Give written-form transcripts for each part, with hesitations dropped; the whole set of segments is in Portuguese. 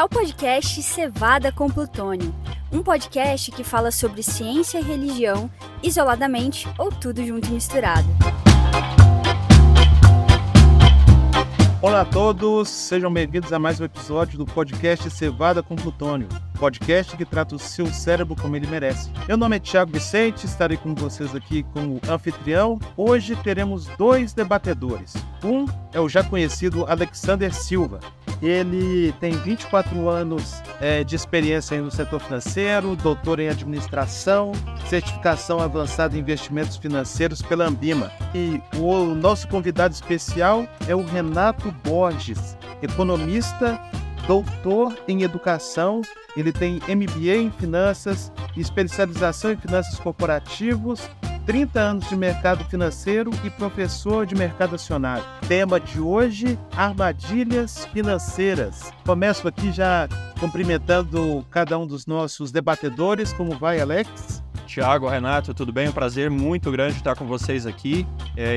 ao podcast Cevada com Plutônio, um podcast que fala sobre ciência e religião, isoladamente ou tudo junto e misturado. Olá a todos, sejam bem-vindos a mais um episódio do podcast Cevada com Plutônio, podcast que trata o seu cérebro como ele merece. Meu nome é Thiago Vicente, estarei com vocês aqui como anfitrião. Hoje teremos dois debatedores. Um é o já conhecido Alexander Silva. Ele tem 24 anos de experiência no setor financeiro, doutor em administração, certificação avançada em investimentos financeiros pela Ambima. E o nosso convidado especial é o Renato Borges, economista, doutor em educação. Ele tem MBA em finanças, especialização em finanças corporativos, 30 anos de mercado financeiro e professor de mercado acionário. Tema de hoje, armadilhas financeiras. Começo aqui já cumprimentando cada um dos nossos debatedores. Como vai, Alex? Thiago, Renato, tudo bem? Um prazer muito grande estar com vocês aqui.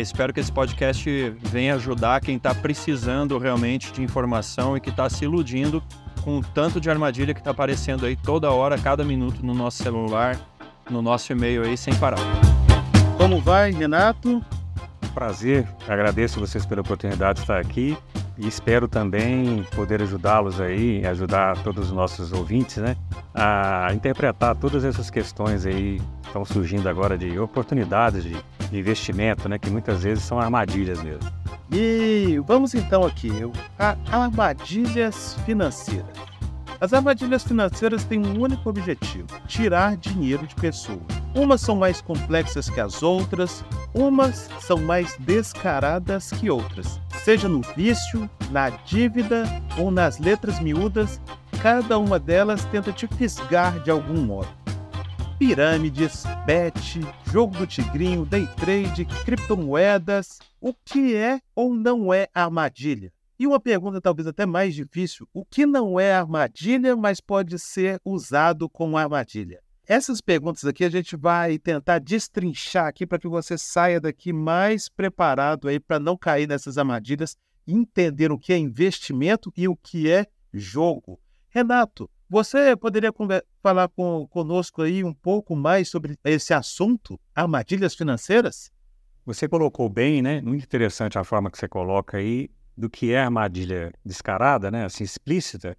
Espero que esse podcast venha ajudar quem está precisando realmente de informação e que está se iludindo com o tanto de armadilha que está aparecendo aí toda hora, cada minuto no nosso celular, no nosso e-mail aí, sem parar. Como vai, Renato? Prazer, agradeço vocês pela oportunidade de estar aqui e espero também poder ajudá-los aí, ajudar todos os nossos ouvintes, né, a interpretar todas essas questões aí que estão surgindo agora de oportunidades de investimento, né, que muitas vezes são armadilhas mesmo. E vamos então aqui, armadilhas financeiras. As armadilhas financeiras têm um único objetivo: tirar dinheiro de pessoas. Umas são mais complexas que as outras, umas são mais descaradas que outras. Seja no vício, na dívida ou nas letras miúdas, cada uma delas tenta te fisgar de algum modo. Pirâmides, bet, jogo do tigrinho, day trade, criptomoedas. O que é ou não é armadilha? E uma pergunta talvez até mais difícil: o que não é armadilha, mas pode ser usado como armadilha? Essas perguntas aqui a gente vai tentar destrinchar aqui para que você saia daqui mais preparado aí para não cair nessas armadilhas e entender o que é investimento e o que é jogo. Renato, você poderia falar conosco aí um pouco mais sobre esse assunto, armadilhas financeiras? Você colocou bem, né? Muito interessante a forma que você coloca aí do que é armadilha descarada, né, assim, explícita,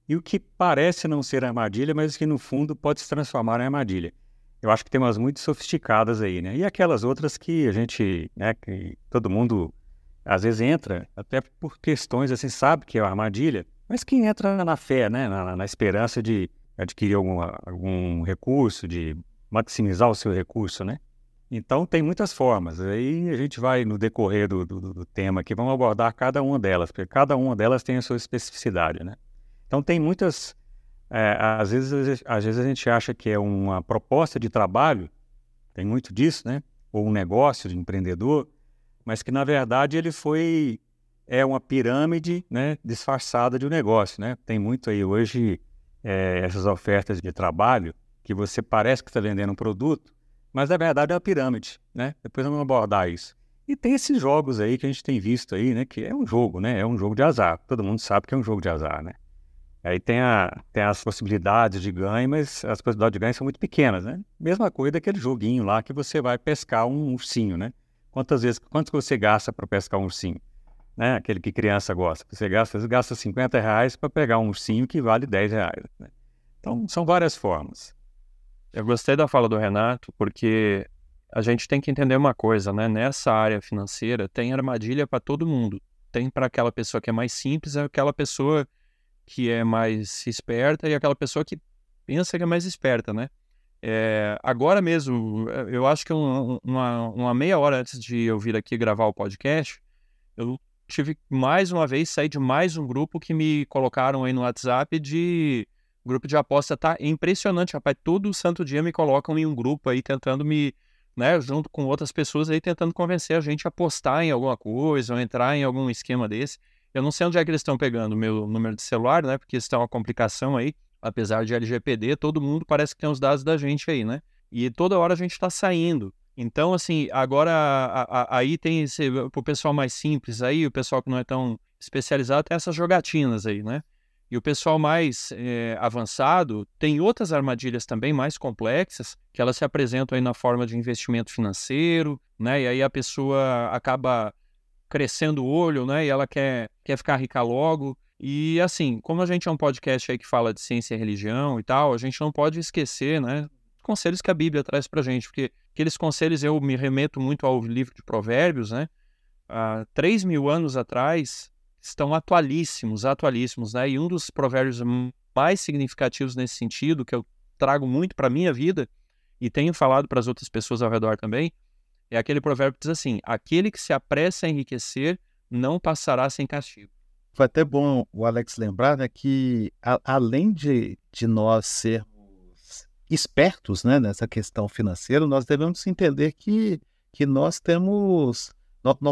e o que parece não ser armadilha, mas que no fundo pode se transformar em armadilha. Eu acho que tem umas muito sofisticadas aí, né? E aquelas outras que a gente, né, que todo mundo às vezes entra, até por questões assim, sabe que é uma armadilha, mas que entra na fé, né, na esperança de adquirir algum recurso, de maximizar o seu recurso, né? Então, tem muitas formas. Aí a gente vai, no decorrer do tema aqui, vamos abordar cada uma delas, porque cada uma delas tem a sua especificidade, né? Então, tem muitas... às vezes a gente acha que é uma proposta de trabalho, tem muito disso, né? Ou um negócio de empreendedor, mas que, na verdade, é uma pirâmide, né, disfarçada de um negócio, né? Tem muito aí hoje essas ofertas de trabalho que você parece que está vendendo um produto, mas na verdade é uma pirâmide, né? Depois vamos abordar isso. E tem esses jogos aí que a gente tem visto aí, né? Que é um jogo, né? É um jogo de azar. Todo mundo sabe que é um jogo de azar, né? Aí tem as possibilidades de ganho, mas as possibilidades de ganho são muito pequenas, né? Mesma coisa daquele joguinho lá que você vai pescar um ursinho, né? Quanto você gasta para pescar um ursinho? Né? Aquele que criança gosta. Você gasta R$50 para pegar um ursinho que vale R$10, né? Então, são várias formas. Eu gostei da fala do Renato, porque a gente tem que entender uma coisa, né? Nessa área financeira tem armadilha para todo mundo. Tem para aquela pessoa que é mais simples, aquela pessoa que é mais esperta e aquela pessoa que pensa que é mais esperta, né? Agora mesmo, eu acho que uma meia hora antes de eu vir aqui gravar o podcast, eu tive mais uma vez, sair de mais um grupo que me colocaram aí no WhatsApp de... grupo de aposta. Tá impressionante, rapaz. Todo santo dia me colocam em um grupo aí tentando né, junto com outras pessoas aí tentando convencer a gente a apostar em alguma coisa ou entrar em algum esquema desse. Eu não sei onde é que eles estão pegando o meu número de celular, né, porque isso é uma complicação aí, apesar de LGPD, todo mundo parece que tem os dados da gente aí, né, e toda hora a gente tá saindo. Então, assim, agora aí tem pro pessoal mais simples aí, o pessoal que não é tão especializado, tem essas jogatinas aí, né. E o pessoal mais avançado tem outras armadilhas também mais complexas, que elas se apresentam aí na forma de investimento financeiro, né? E aí a pessoa acaba crescendo o olho, né? E ela quer ficar rica logo. E assim, como a gente é um podcast aí que fala de ciência e religião e tal, a gente não pode esquecer, né? Conselhos que a Bíblia traz pra gente, porque aqueles conselhos eu me remeto muito ao livro de Provérbios, né? Há 3.000 anos atrás, estão atualíssimos, né? E um dos provérbios mais significativos nesse sentido, que eu trago muito para a minha vida, e tenho falado para as outras pessoas ao redor também, é aquele provérbio que diz assim: aquele que se apressa a enriquecer não passará sem castigo. Foi até bom o Alex lembrar, né, que além de nós sermos espertos, né, nessa questão financeira, nós devemos entender que nós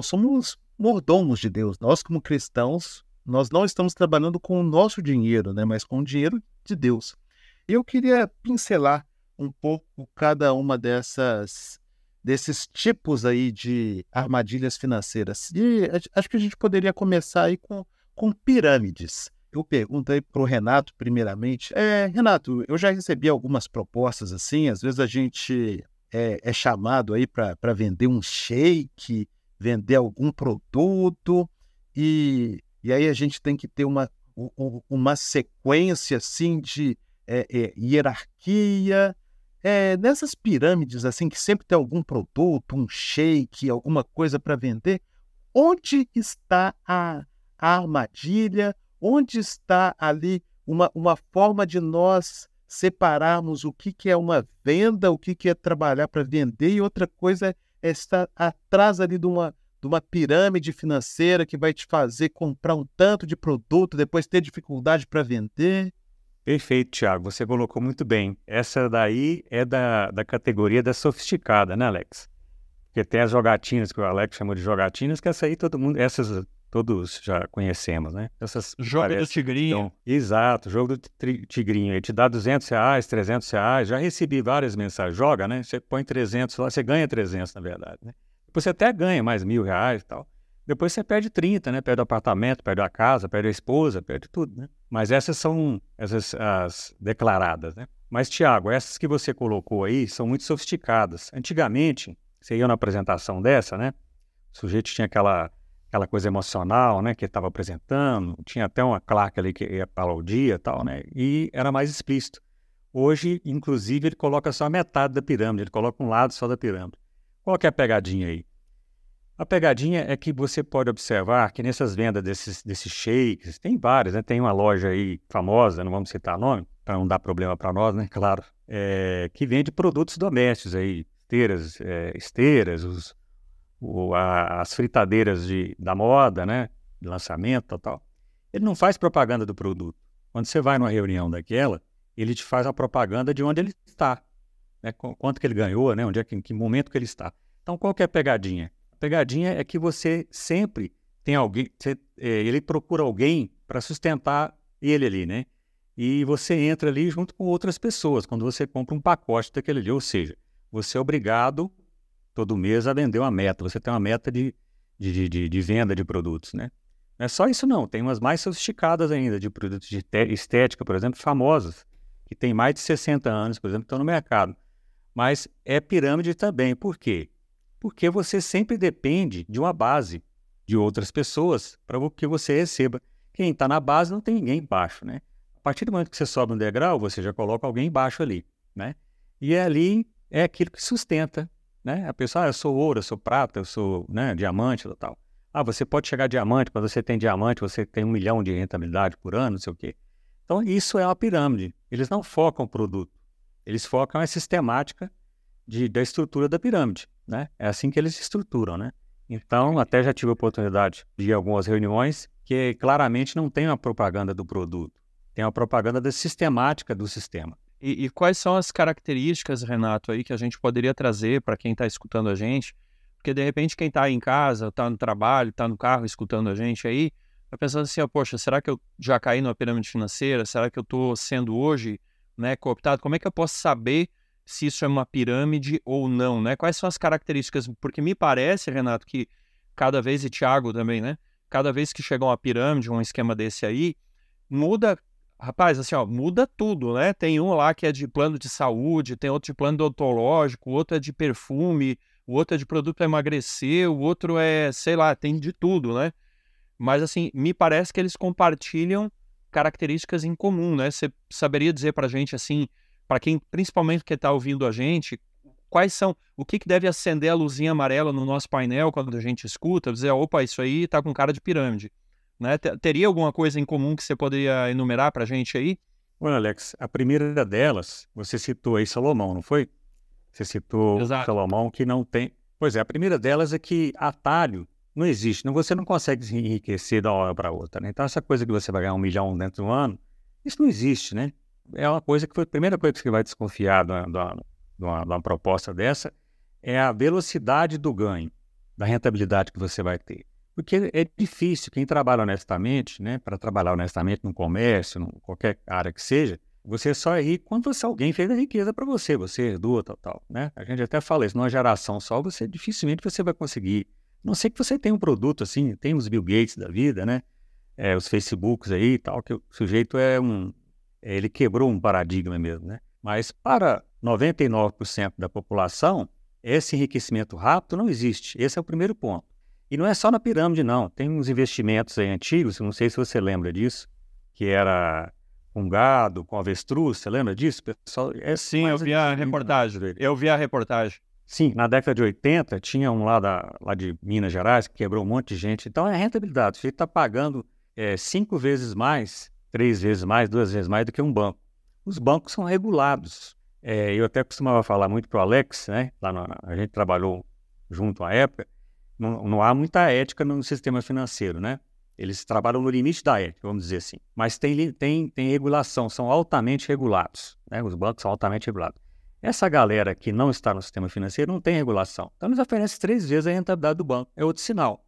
somos mordomos de Deus. Nós, como cristãos, nós não estamos trabalhando com o nosso dinheiro, né, mas com o dinheiro de Deus. E eu queria pincelar um pouco cada uma desses tipos aí de armadilhas financeiras. E acho que a gente poderia começar aí com pirâmides. Eu pergunto aí para o Renato, primeiramente. Renato, eu já recebi algumas propostas assim, às vezes a gente é chamado aí para vender um shake, vender algum produto, e aí a gente tem que ter uma sequência assim de hierarquia. Nessas pirâmides assim, que sempre tem algum produto, um shake, alguma coisa para vender, onde está a armadilha? Onde está ali uma forma de nós separarmos o que é uma venda, o que é trabalhar para vender, e outra coisa é estar atrás ali de uma pirâmide financeira que vai te fazer comprar um tanto de produto, depois ter dificuldade para vender? Perfeito, Thiago, você colocou muito bem. Essa daí é da categoria da sofisticada, né, Alex? Porque tem as jogatinas, que o Alex chamou de jogatinas, que essa aí essas todos já conhecemos, né? Essas jogo do tigrinho. Então, exato, jogo do tigrinho. Ele te dá R$200, R$300. Já recebi várias mensagens. Joga, né? Você põe 300 lá, você ganha 300, na verdade, né? Depois você até ganha mais R$1.000 e tal. Depois você perde 30, né? Perde o apartamento, perde a casa, perde a esposa, perde tudo, né? Mas essas são as declaradas, né? Mas, Thiago, essas que você colocou aí são muito sofisticadas. Antigamente, você ia na apresentação dessa, né? O sujeito tinha aquela coisa emocional, né, que ele estava apresentando, tinha até uma claque ali que ia aplaudir e tal, né, e era mais explícito. Hoje, inclusive, ele coloca só a metade da pirâmide, ele coloca um lado só da pirâmide. Qual que é a pegadinha aí? A pegadinha é que você pode observar que nessas vendas desses shakes, tem várias, né, tem uma loja aí famosa, não vamos citar nome, para não dar problema para nós, né, claro, que vende produtos domésticos aí, esteiras, as fritadeiras da moda, né, de lançamento e tal. Ele não faz propaganda do produto. Quando você vai numa reunião daquela, ele te faz a propaganda de onde ele está, né, quanto que ele ganhou, né, em que momento que ele está. Então, qual que é a pegadinha? A pegadinha é que você sempre tem alguém, ele procura alguém para sustentar ele ali, né? E você entra ali junto com outras pessoas, quando você compra um pacote daquele ali, ou seja, você é obrigado todo mês a vender uma meta. Você tem uma meta de venda de produtos, né? Não é só isso não, tem umas mais sofisticadas ainda, de produtos de estética, por exemplo, famosas, que tem mais de 60 anos, por exemplo, estão no mercado. Mas é pirâmide também. Por quê? Porque você sempre depende de uma base de outras pessoas para que você receba. Quem está na base não tem ninguém embaixo, né? A partir do momento que você sobe um degrau, você já coloca alguém embaixo ali, né? E ali é aquilo que sustenta, né? A pessoa, eu sou ouro, eu sou prata, eu sou, né, diamante e tal. Você pode chegar a diamante, quando você tem diamante, você tem 1 milhão de rentabilidade por ano, não sei o quê. Então, isso é uma pirâmide. Eles não focam o produto. Eles focam a sistemática da estrutura da pirâmide, né? É assim que eles estruturam, né? Então, até já tive a oportunidade de ir a algumas reuniões que claramente não tem uma propaganda do produto. Tem uma propaganda da sistemática do sistema. E quais são as características, Renato, aí que a gente poderia trazer para quem está escutando a gente? Porque, de repente, quem está aí em casa, está no trabalho, está no carro escutando a gente aí, está pensando assim, poxa, será que eu já caí numa pirâmide financeira? Será que eu estou sendo hoje, né, cooptado? Como é que eu posso saber se isso é uma pirâmide ou não, né? Quais são as características? Porque me parece, Renato, que cada vez, e Thiago também, né? Cada vez que chega uma pirâmide, um esquema desse aí, muda, rapaz, assim, ó, muda tudo, né? Tem um lá que é de plano de saúde, tem outro de plano odontológico, o outro é de perfume, o outro é de produto para emagrecer, o outro é, sei lá, tem de tudo, né? Mas, assim, me parece que eles compartilham características em comum, né? Você saberia dizer pra gente, assim, para quem, principalmente que tá ouvindo a gente, quais são, o que que deve acender a luzinha amarela no nosso painel quando a gente escuta, dizer, opa, isso aí tá com cara de pirâmide, né? Teria alguma coisa em comum que você poderia enumerar pra gente aí? Olha, Alex, a primeira delas, você citou aí Salomão, não foi? Você citou Exato. Salomão que não tem... Pois é, a primeira delas é que atalho não existe. Você não consegue se enriquecer da uma hora para outra, né? Então, essa coisa que você vai ganhar 1 milhão dentro do ano, isso não existe, né? É uma coisa que foi a primeira coisa que você vai desconfiar de uma proposta dessa, é a velocidade do ganho, da rentabilidade que você vai ter. Porque é difícil, quem trabalha honestamente, né? Para trabalhar honestamente no comércio, em qualquer área que seja, você só é rico quando alguém fez a riqueza para você, você herdou, tal, né? A gente até fala isso, numa geração só, dificilmente você vai conseguir. A não ser que você tenha um produto assim, tem os Bill Gates da vida, né? Os Facebooks aí e tal, que o sujeito ele quebrou um paradigma mesmo, né? Mas para 99% da população, esse enriquecimento rápido não existe. Esse é o primeiro ponto. E não é só na pirâmide, não. Tem uns investimentos aí antigos, não sei se você lembra disso, que era com gado, com avestruz, você lembra disso? Pessoal, Sim, eu vi a reportagem. Eu vi a reportagem. Sim, na década de 80, tinha um lá de Minas Gerais que quebrou um monte de gente. Então, é rentabilidade. Você está pagando 5 vezes mais, 3 vezes mais, 2 vezes mais do que um banco. Os bancos são regulados. Eu até costumava falar muito para o Alex, né? A gente trabalhou junto à época. Não há muita ética no sistema financeiro, né? Eles trabalham no limite da ética, vamos dizer assim. Mas tem regulação, são altamente regulados, né? Os bancos são altamente regulados. Essa galera que não está no sistema financeiro não tem regulação. Então, eles oferecem 3 vezes a rentabilidade do banco. É outro sinal.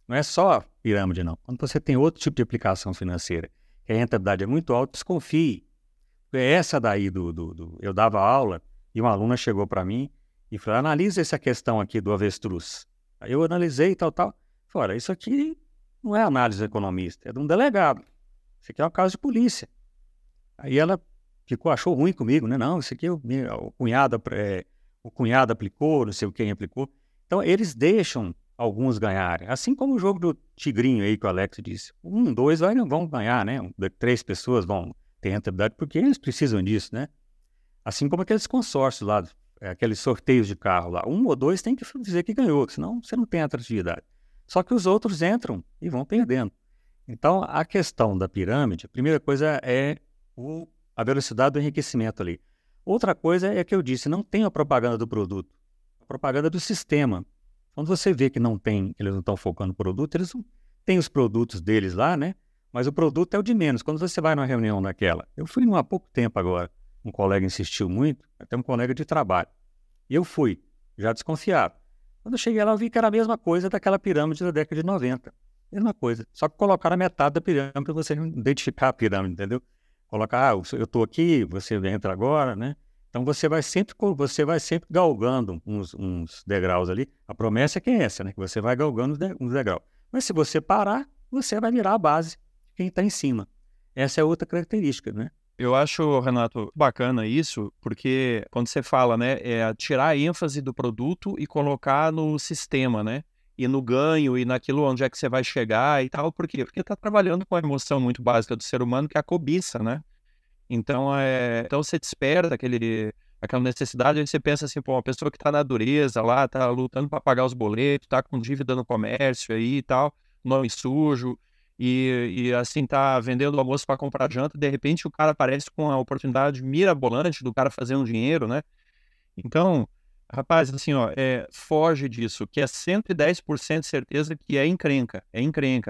Não é só pirâmide, não. Quando você tem outro tipo de aplicação financeira, que a rentabilidade é muito alta, desconfie. Essa daí eu dava aula e uma aluna chegou para mim e falou, analisa essa questão aqui do avestruz. Aí eu analisei e tal. Falei, isso aqui não é análise economista, é de um delegado. Isso aqui é um caso de polícia. Aí ela achou ruim comigo, né? Não, isso aqui o cunhado aplicou, não sei quem aplicou. Então, eles deixam alguns ganharem. Assim como o jogo do tigrinho aí que o Alex disse. 1, 2 vão ganhar, né? 3 pessoas vão ter rentabilidade porque eles precisam disso, né? Assim como aqueles consórcios lá, aqueles sorteios de carro lá. 1 ou 2 tem que dizer que ganhou, senão você não tem atratividade. Só que os outros entram e vão perdendo. Então, a questão da pirâmide, a primeira coisa é a velocidade do enriquecimento ali. Outra coisa é que eu disse, não tem a propaganda do produto, a propaganda do sistema. Quando você vê que eles não estão focando no produto, eles não têm os produtos deles lá, né? Mas o produto é o de menos. Quando você vai numa reunião daquela, eu fui há pouco tempo agora, um colega insistiu muito, até um colega de trabalho, e eu fui, já desconfiado. Quando eu cheguei lá, eu vi que era a mesma coisa daquela pirâmide da década de 90. Mesma coisa, só que colocaram a metade da pirâmide para você não identificar a pirâmide, entendeu? Colocar, eu estou aqui, você entra agora, né? Então você vai sempre galgando uns degraus ali. A promessa é que é essa, né? Que você vai galgando uns degraus. Mas se você parar, você vai virar a base de quem está em cima. Essa é outra característica, né? Eu acho, Renato, bacana isso, porque quando você fala, né, tirar a ênfase do produto e colocar no sistema, né? E no ganho, e naquilo onde é que você vai chegar e tal. Por quê? Porque está trabalhando com a emoção muito básica do ser humano, que é a cobiça, né? Então, então você desperta aquela necessidade, aí você pensa assim, pô, uma pessoa que está na dureza lá, está lutando para pagar os boletos, está com dívida no comércio aí e tal, nome sujo, e assim tá vendendo o almoço para comprar janta, de repente o cara aparece com a oportunidade mirabolante do cara fazer um dinheiro, né? Então, rapaz, assim, ó, foge disso, que é 110% de certeza que é encrenca,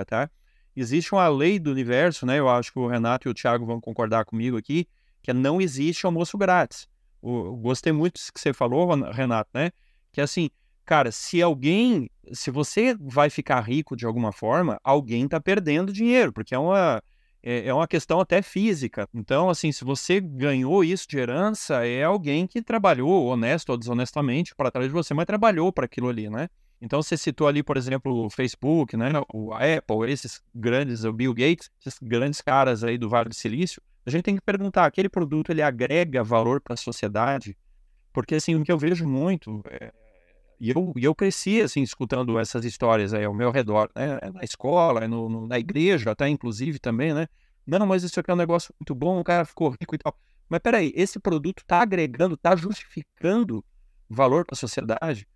tá? Existe uma lei do universo, né? Eu acho que o Renato e o Thiago vão concordar comigo aqui, que não existe almoço grátis. Gostei muito disso que você falou, Renato, né? Que assim, cara, se você vai ficar rico de alguma forma, alguém tá perdendo dinheiro, porque é uma questão até física. Então, assim, se você ganhou isso de herança, é alguém que trabalhou, honesto ou desonestamente, para trás de você, mas trabalhou para aquilo ali, né? Então, você citou ali, por exemplo, o Facebook, né, o Apple, esses grandes, o Bill Gates, esses grandes caras aí do Vale do Silício, a gente tem que perguntar, aquele produto, ele agrega valor para a sociedade? Porque, assim, o que eu vejo muito, e eu cresci, assim, escutando essas histórias aí ao meu redor, né, na escola, na igreja, até inclusive também, né, não, mas isso aqui é um negócio muito bom, o cara ficou rico e tal. Mas peraí, esse produto está agregando, está justificando valor para a sociedade?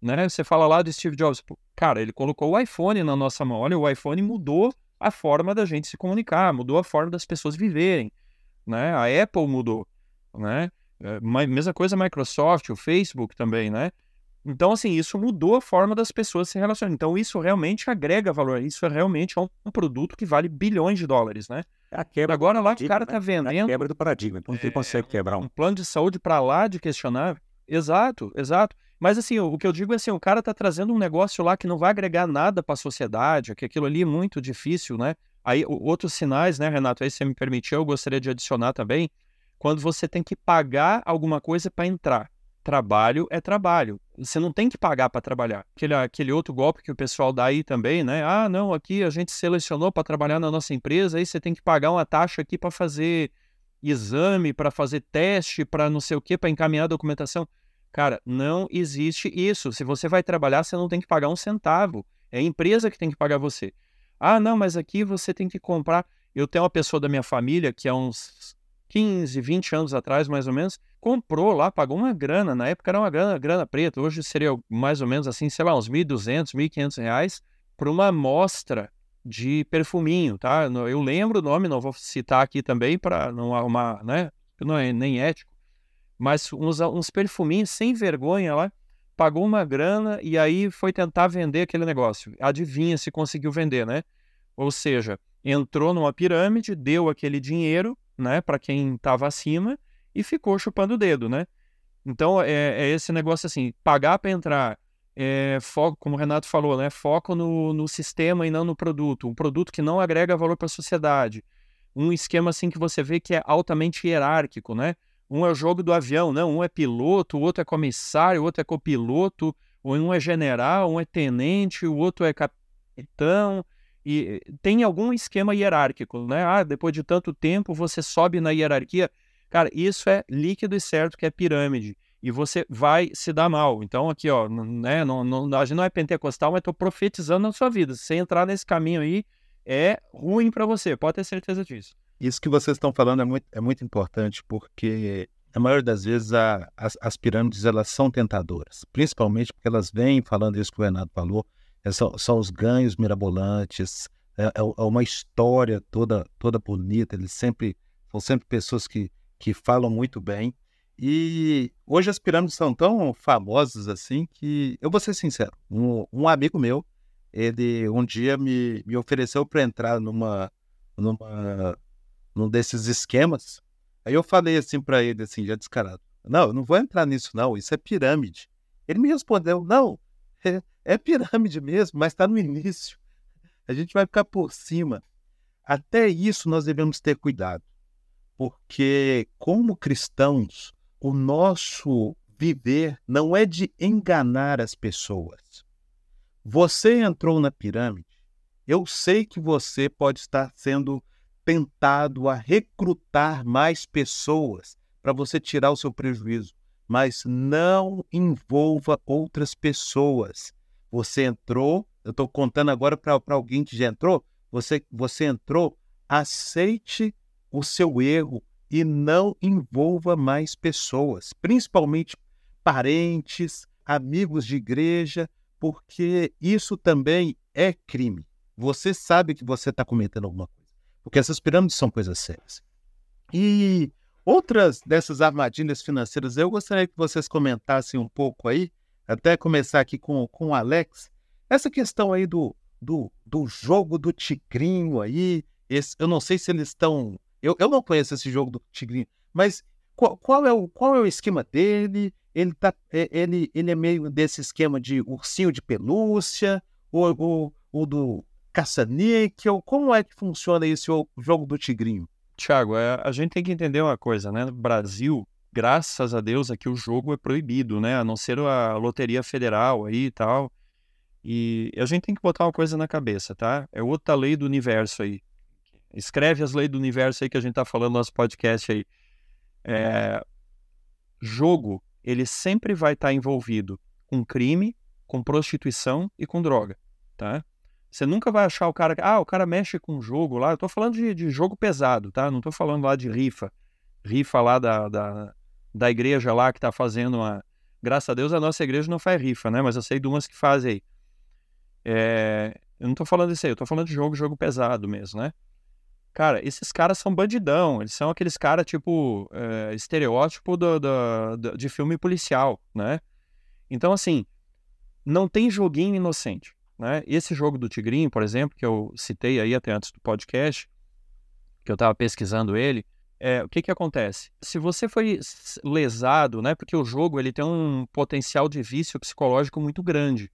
Né? Você fala lá do Steve Jobs, cara, ele colocou o iPhone na nossa mão. Olha, o iPhone mudou a forma da gente se comunicar, mudou a forma das pessoas viverem, né? A Apple mudou, né? Mesma coisa a Microsoft, o Facebook também, né? Então, assim, isso mudou a forma das pessoas se relacionarem. Então, isso realmente agrega valor. Isso realmente é um produto que vale bilhões de dólares, né? É a quebra Agora do lá o paradigma, cara né? tá vendendo... A quebra do paradigma. Então, ele consegue quebrar um plano de saúde para lá de questionável. Exato, exato. Mas assim, o que eu digo é assim, o cara tá trazendo um negócio lá que não vai agregar nada para a sociedade, que aquilo ali é muito difícil, né? Aí, outros sinais, né, Renato, aí se você me permitir, eu gostaria de adicionar também, quando você tem que pagar alguma coisa para entrar. Trabalho é trabalho. Você não tem que pagar para trabalhar. Aquele outro golpe que o pessoal dá aí também, né? Ah, não, aqui a gente selecionou para trabalhar na nossa empresa, aí você tem que pagar uma taxa aqui para fazer exame, para fazer teste, para não sei o quê, para encaminhar a documentação. Cara, não existe isso. Se você vai trabalhar, você não tem que pagar um centavo. É a empresa que tem que pagar você. Ah, não, mas aqui você tem que comprar. Eu tenho uma pessoa da minha família que há uns 15, 20 anos atrás, mais ou menos, comprou lá, pagou uma grana. Na época era uma grana preta. Hoje seria mais ou menos assim, sei lá, uns R$1.200, R$1.500 por uma amostra de perfuminho, tá? Eu lembro o nome, não vou citar aqui também para não arrumar, né? Não é nem ético. Mas uns perfuminhos sem vergonha lá, pagou uma grana e aí foi tentar vender aquele negócio. Adivinha se conseguiu vender, né? Ou seja, entrou numa pirâmide, deu aquele dinheiro, né, para quem estava acima e ficou chupando o dedo, né? Então, é esse negócio assim, pagar para entrar, foco, como o Renato falou, né, foco no sistema e não no produto. Um produto que não agrega valor para a sociedade. Um esquema assim que você vê que é altamente hierárquico, né? Um é o jogo do avião, não, um é piloto, o outro é comissário, o outro é copiloto, um é general, um é tenente, o outro é capitão, e tem algum esquema hierárquico, né? Ah, depois de tanto tempo você sobe na hierarquia. Cara, isso é líquido e certo que é pirâmide, e você vai se dar mal. Então aqui, ó, né, a gente não é pentecostal, mas estou profetizando na sua vida. Se você entrar nesse caminho aí, é ruim para você, pode ter certeza disso. Isso que vocês estão falando é muito importante, porque a maioria das vezes as pirâmides elas são tentadoras, principalmente porque elas vêm falando isso que o Renato falou, são os ganhos mirabolantes, é uma história toda bonita, são sempre pessoas que falam muito bem, e hoje as pirâmides são tão famosas assim que, eu vou ser sincero, um amigo meu, ele um dia me ofereceu para entrar num desses esquemas. Aí eu falei assim pra ele, assim, já descarado, não, eu não vou entrar nisso não, isso é pirâmide. Ele me respondeu, não, é pirâmide mesmo, mas está no início, a gente vai ficar por cima. Até isso nós devemos ter cuidado, porque como cristãos, o nosso viver não é de enganar as pessoas. Você entrou na pirâmide, eu sei que você pode estar sendo tentado a recrutar mais pessoas para você tirar o seu prejuízo, mas não envolva outras pessoas. Você entrou, eu estou contando agora para alguém que já entrou, você entrou, aceite o seu erro e não envolva mais pessoas, principalmente parentes, amigos de igreja, porque isso também é crime. Você sabe que você está cometendo alguma coisa. Porque essas pirâmides são coisas sérias. E outras dessas armadilhas financeiras, eu gostaria que vocês comentassem um pouco aí, até começar aqui com o Alex, essa questão aí do jogo do tigrinho aí, eu não sei se eles estão... Eu não conheço esse jogo do tigrinho, mas qual é o esquema dele? Ele é meio desse esquema de ursinho de pelúcia, ou do caça-níquel? Como é que funciona esse jogo do tigrinho? Tiago, a gente tem que entender uma coisa, né? No Brasil, graças a Deus, aqui o jogo é proibido, né? A não ser a Loteria Federal aí e tal. E a gente tem que botar uma coisa na cabeça, tá? É outra lei do universo aí. Escreve as leis do universo aí que a gente tá falando no nosso podcast aí. Jogo, ele sempre vai estar envolvido com crime, com prostituição e com droga, tá? Você nunca vai achar o cara mexe com jogo lá. Eu tô falando de jogo pesado, tá? Não tô falando lá de rifa lá da igreja lá que tá fazendo uma... Graças a Deus a nossa igreja não faz rifa, né? Mas eu sei de umas que fazem aí. Eu não tô falando disso aí, eu tô falando de jogo pesado mesmo, né? Cara, esses caras são bandidão, eles são aqueles caras tipo estereótipo de filme policial, né? Então, assim, não tem joguinho inocente, né? Esse jogo do Tigrinho, por exemplo, que eu citei aí até antes do podcast, que eu estava pesquisando ele, o que acontece? Se você foi lesado, né? Porque o jogo ele tem um potencial de vício psicológico muito grande.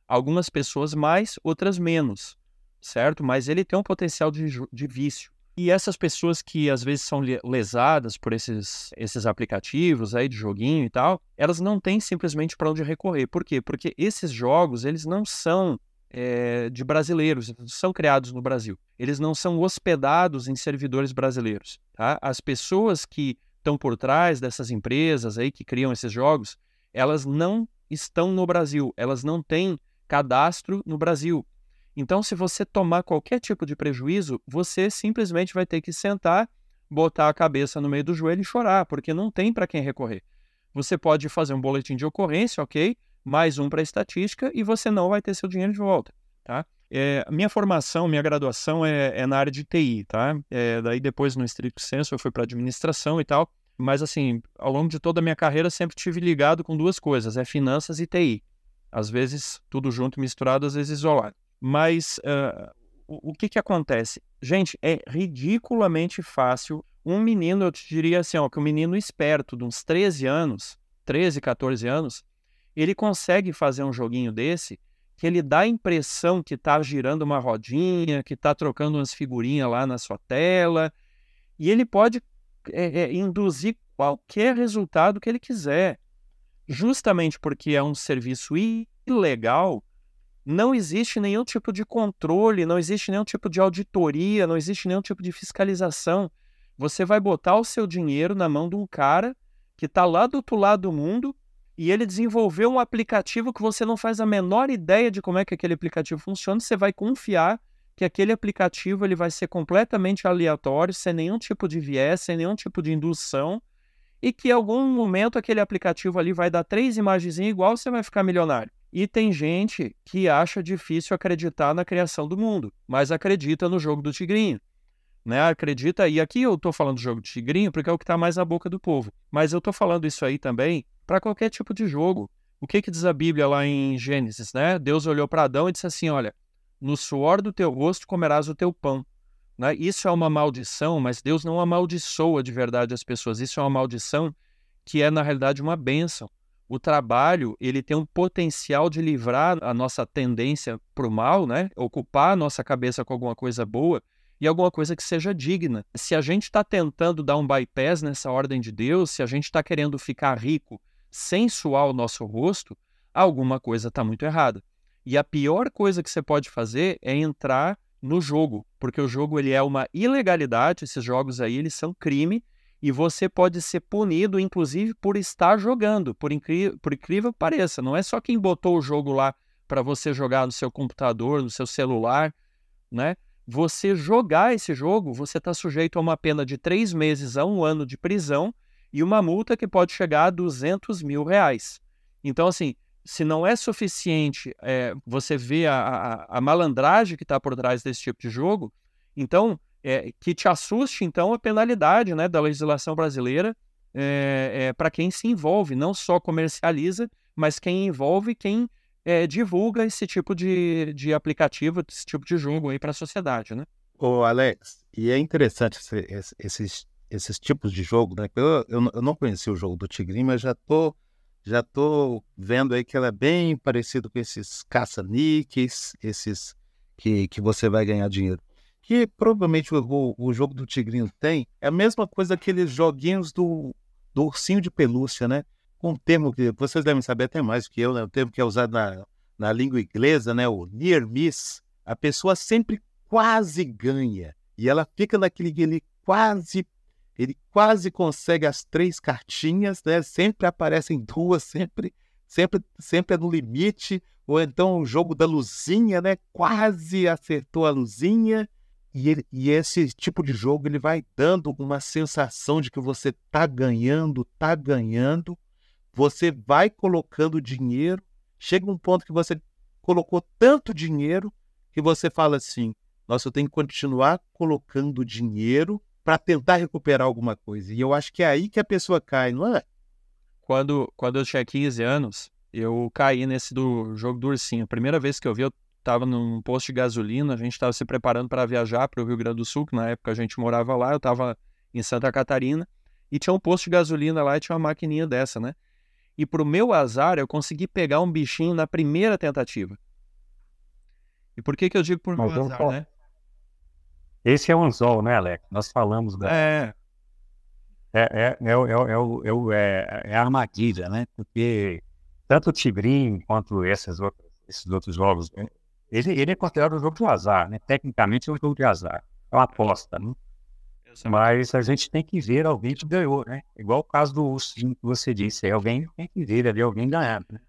Algumas pessoas mais, outras menos, certo? Mas ele tem um potencial de vício. E essas pessoas que às vezes são lesadas por esses aplicativos aí de joguinho e tal, elas não têm simplesmente para onde recorrer. Por quê? Porque esses jogos, eles não são de brasileiros, eles são criados no Brasil. Eles não são hospedados em servidores brasileiros, tá? As pessoas que estão por trás dessas empresas aí que criam esses jogos, elas não estão no Brasil, elas não têm cadastro no Brasil. Então, se você tomar qualquer tipo de prejuízo, você simplesmente vai ter que sentar, botar a cabeça no meio do joelho e chorar, porque não tem para quem recorrer. Você pode fazer um boletim de ocorrência, ok? Mais um para a estatística e você não vai ter seu dinheiro de volta, tá? Minha formação, minha graduação é na área de TI, tá? Daí depois, no estricto senso, eu fui para administração e tal, mas assim, ao longo de toda a minha carreira, sempre tive ligado com duas coisas, finanças e TI. Às vezes, tudo junto, misturado, às vezes isolado. Mas o que acontece? Gente, é ridiculamente fácil. Um menino, eu te diria assim, que um menino esperto de uns 13, 14 anos, ele consegue fazer um joguinho desse que ele dá a impressão que está girando uma rodinha, que está trocando umas figurinhas lá na sua tela, e ele pode induzir qualquer resultado que ele quiser. Justamente porque é um serviço ilegal, não existe nenhum tipo de controle, não existe nenhum tipo de auditoria, não existe nenhum tipo de fiscalização. Você vai botar o seu dinheiro na mão de um cara que está lá do outro lado do mundo e ele desenvolveu um aplicativo que você não faz a menor ideia de como é que aquele aplicativo funciona. Você vai confiar que aquele aplicativo ele vai ser completamente aleatório, sem nenhum tipo de viés, sem nenhum tipo de indução, e que em algum momento aquele aplicativo ali vai dar 3 imagenzinhas igual, você vai ficar milionário. E tem gente que acha difícil acreditar na criação do mundo, mas acredita no jogo do Tigrinho, né? Acredita, e aqui eu estou falando do jogo do Tigrinho porque é o que está mais na boca do povo, mas eu estou falando isso aí também para qualquer tipo de jogo. O que diz a Bíblia lá em Gênesis, né? Deus olhou para Adão e disse assim, olha, no suor do teu rosto comerás o teu pão. Né? Isso é uma maldição, mas Deus não amaldiçoa de verdade as pessoas. Isso é uma maldição que é, na realidade, uma bênção. O trabalho, ele tem um potencial de livrar a nossa tendência para o mal, né? Ocupar a nossa cabeça com alguma coisa boa e alguma coisa que seja digna. Se a gente está tentando dar um bypass nessa ordem de Deus, se a gente está querendo ficar rico sem suar o nosso rosto, alguma coisa está muito errada. E a pior coisa que você pode fazer é entrar no jogo, porque o jogo ele é uma ilegalidade, esses jogos aí eles são crime, e você pode ser punido, inclusive, por estar jogando, por incrível que pareça. Não é só quem botou o jogo lá para você jogar no seu computador, no seu celular, né? Você jogar esse jogo, você está sujeito a uma pena de 3 meses a 1 ano de prisão e uma multa que pode chegar a R$200 mil. Então, assim, se não é suficiente você ver a malandragem que está por trás desse tipo de jogo, então, que te assuste, então, a penalidade, né, da legislação brasileira para quem se envolve, não só comercializa, mas quem envolve, quem divulga esse tipo de aplicativo, esse tipo de jogo aí para a sociedade, né? Ô, Alex, e é interessante esses tipos de jogo, né? Eu não conheci o jogo do Tigrinho, mas já tô vendo aí que ela é bem parecido com esses caça-níqueis, esses que você vai ganhar dinheiro. Que provavelmente o jogo do Tigrinho tem é a mesma coisa aqueles joguinhos do ursinho de pelúcia, né? Um termo que vocês devem saber até mais que eu, né? Um termo que é usado na língua inglesa, né, o near miss, a pessoa sempre quase ganha. E ela fica naquele que ele quase consegue as 3 cartinhas, né? Sempre aparecem 2, sempre é no limite. Ou então o jogo da luzinha, né? Quase acertou a luzinha. E esse tipo de jogo ele vai dando uma sensação de que você está ganhando. Você vai colocando dinheiro. Chega um ponto que você colocou tanto dinheiro que você fala assim, nossa, eu tenho que continuar colocando dinheiro para tentar recuperar alguma coisa. E eu acho que é aí que a pessoa cai, não é? Quando eu tinha 15 anos, eu caí nesse do jogo do ursinho. A primeira vez que eu vi, eu estava num posto de gasolina, a gente estava se preparando para viajar para o Rio Grande do Sul, que na época a gente morava lá, eu estava em Santa Catarina, e tinha um posto de gasolina lá e tinha uma maquininha dessa, né? E pro meu azar, eu consegui pegar um bichinho na primeira tentativa. E por que eu digo por meu azar, né? Esse é o anzol, né, Alex? Nós falamos da... É, É a armadilha, né? Porque tanto o Tigrinho quanto esses outros jogos, né? Ele é considerado um jogo de azar, né? Tecnicamente é um jogo de azar, é uma aposta, né? Mas a gente tem que ver alguém que ganhou, né? Igual o caso do ursinho que você disse, alguém tem que ver ali, alguém ganhando, né?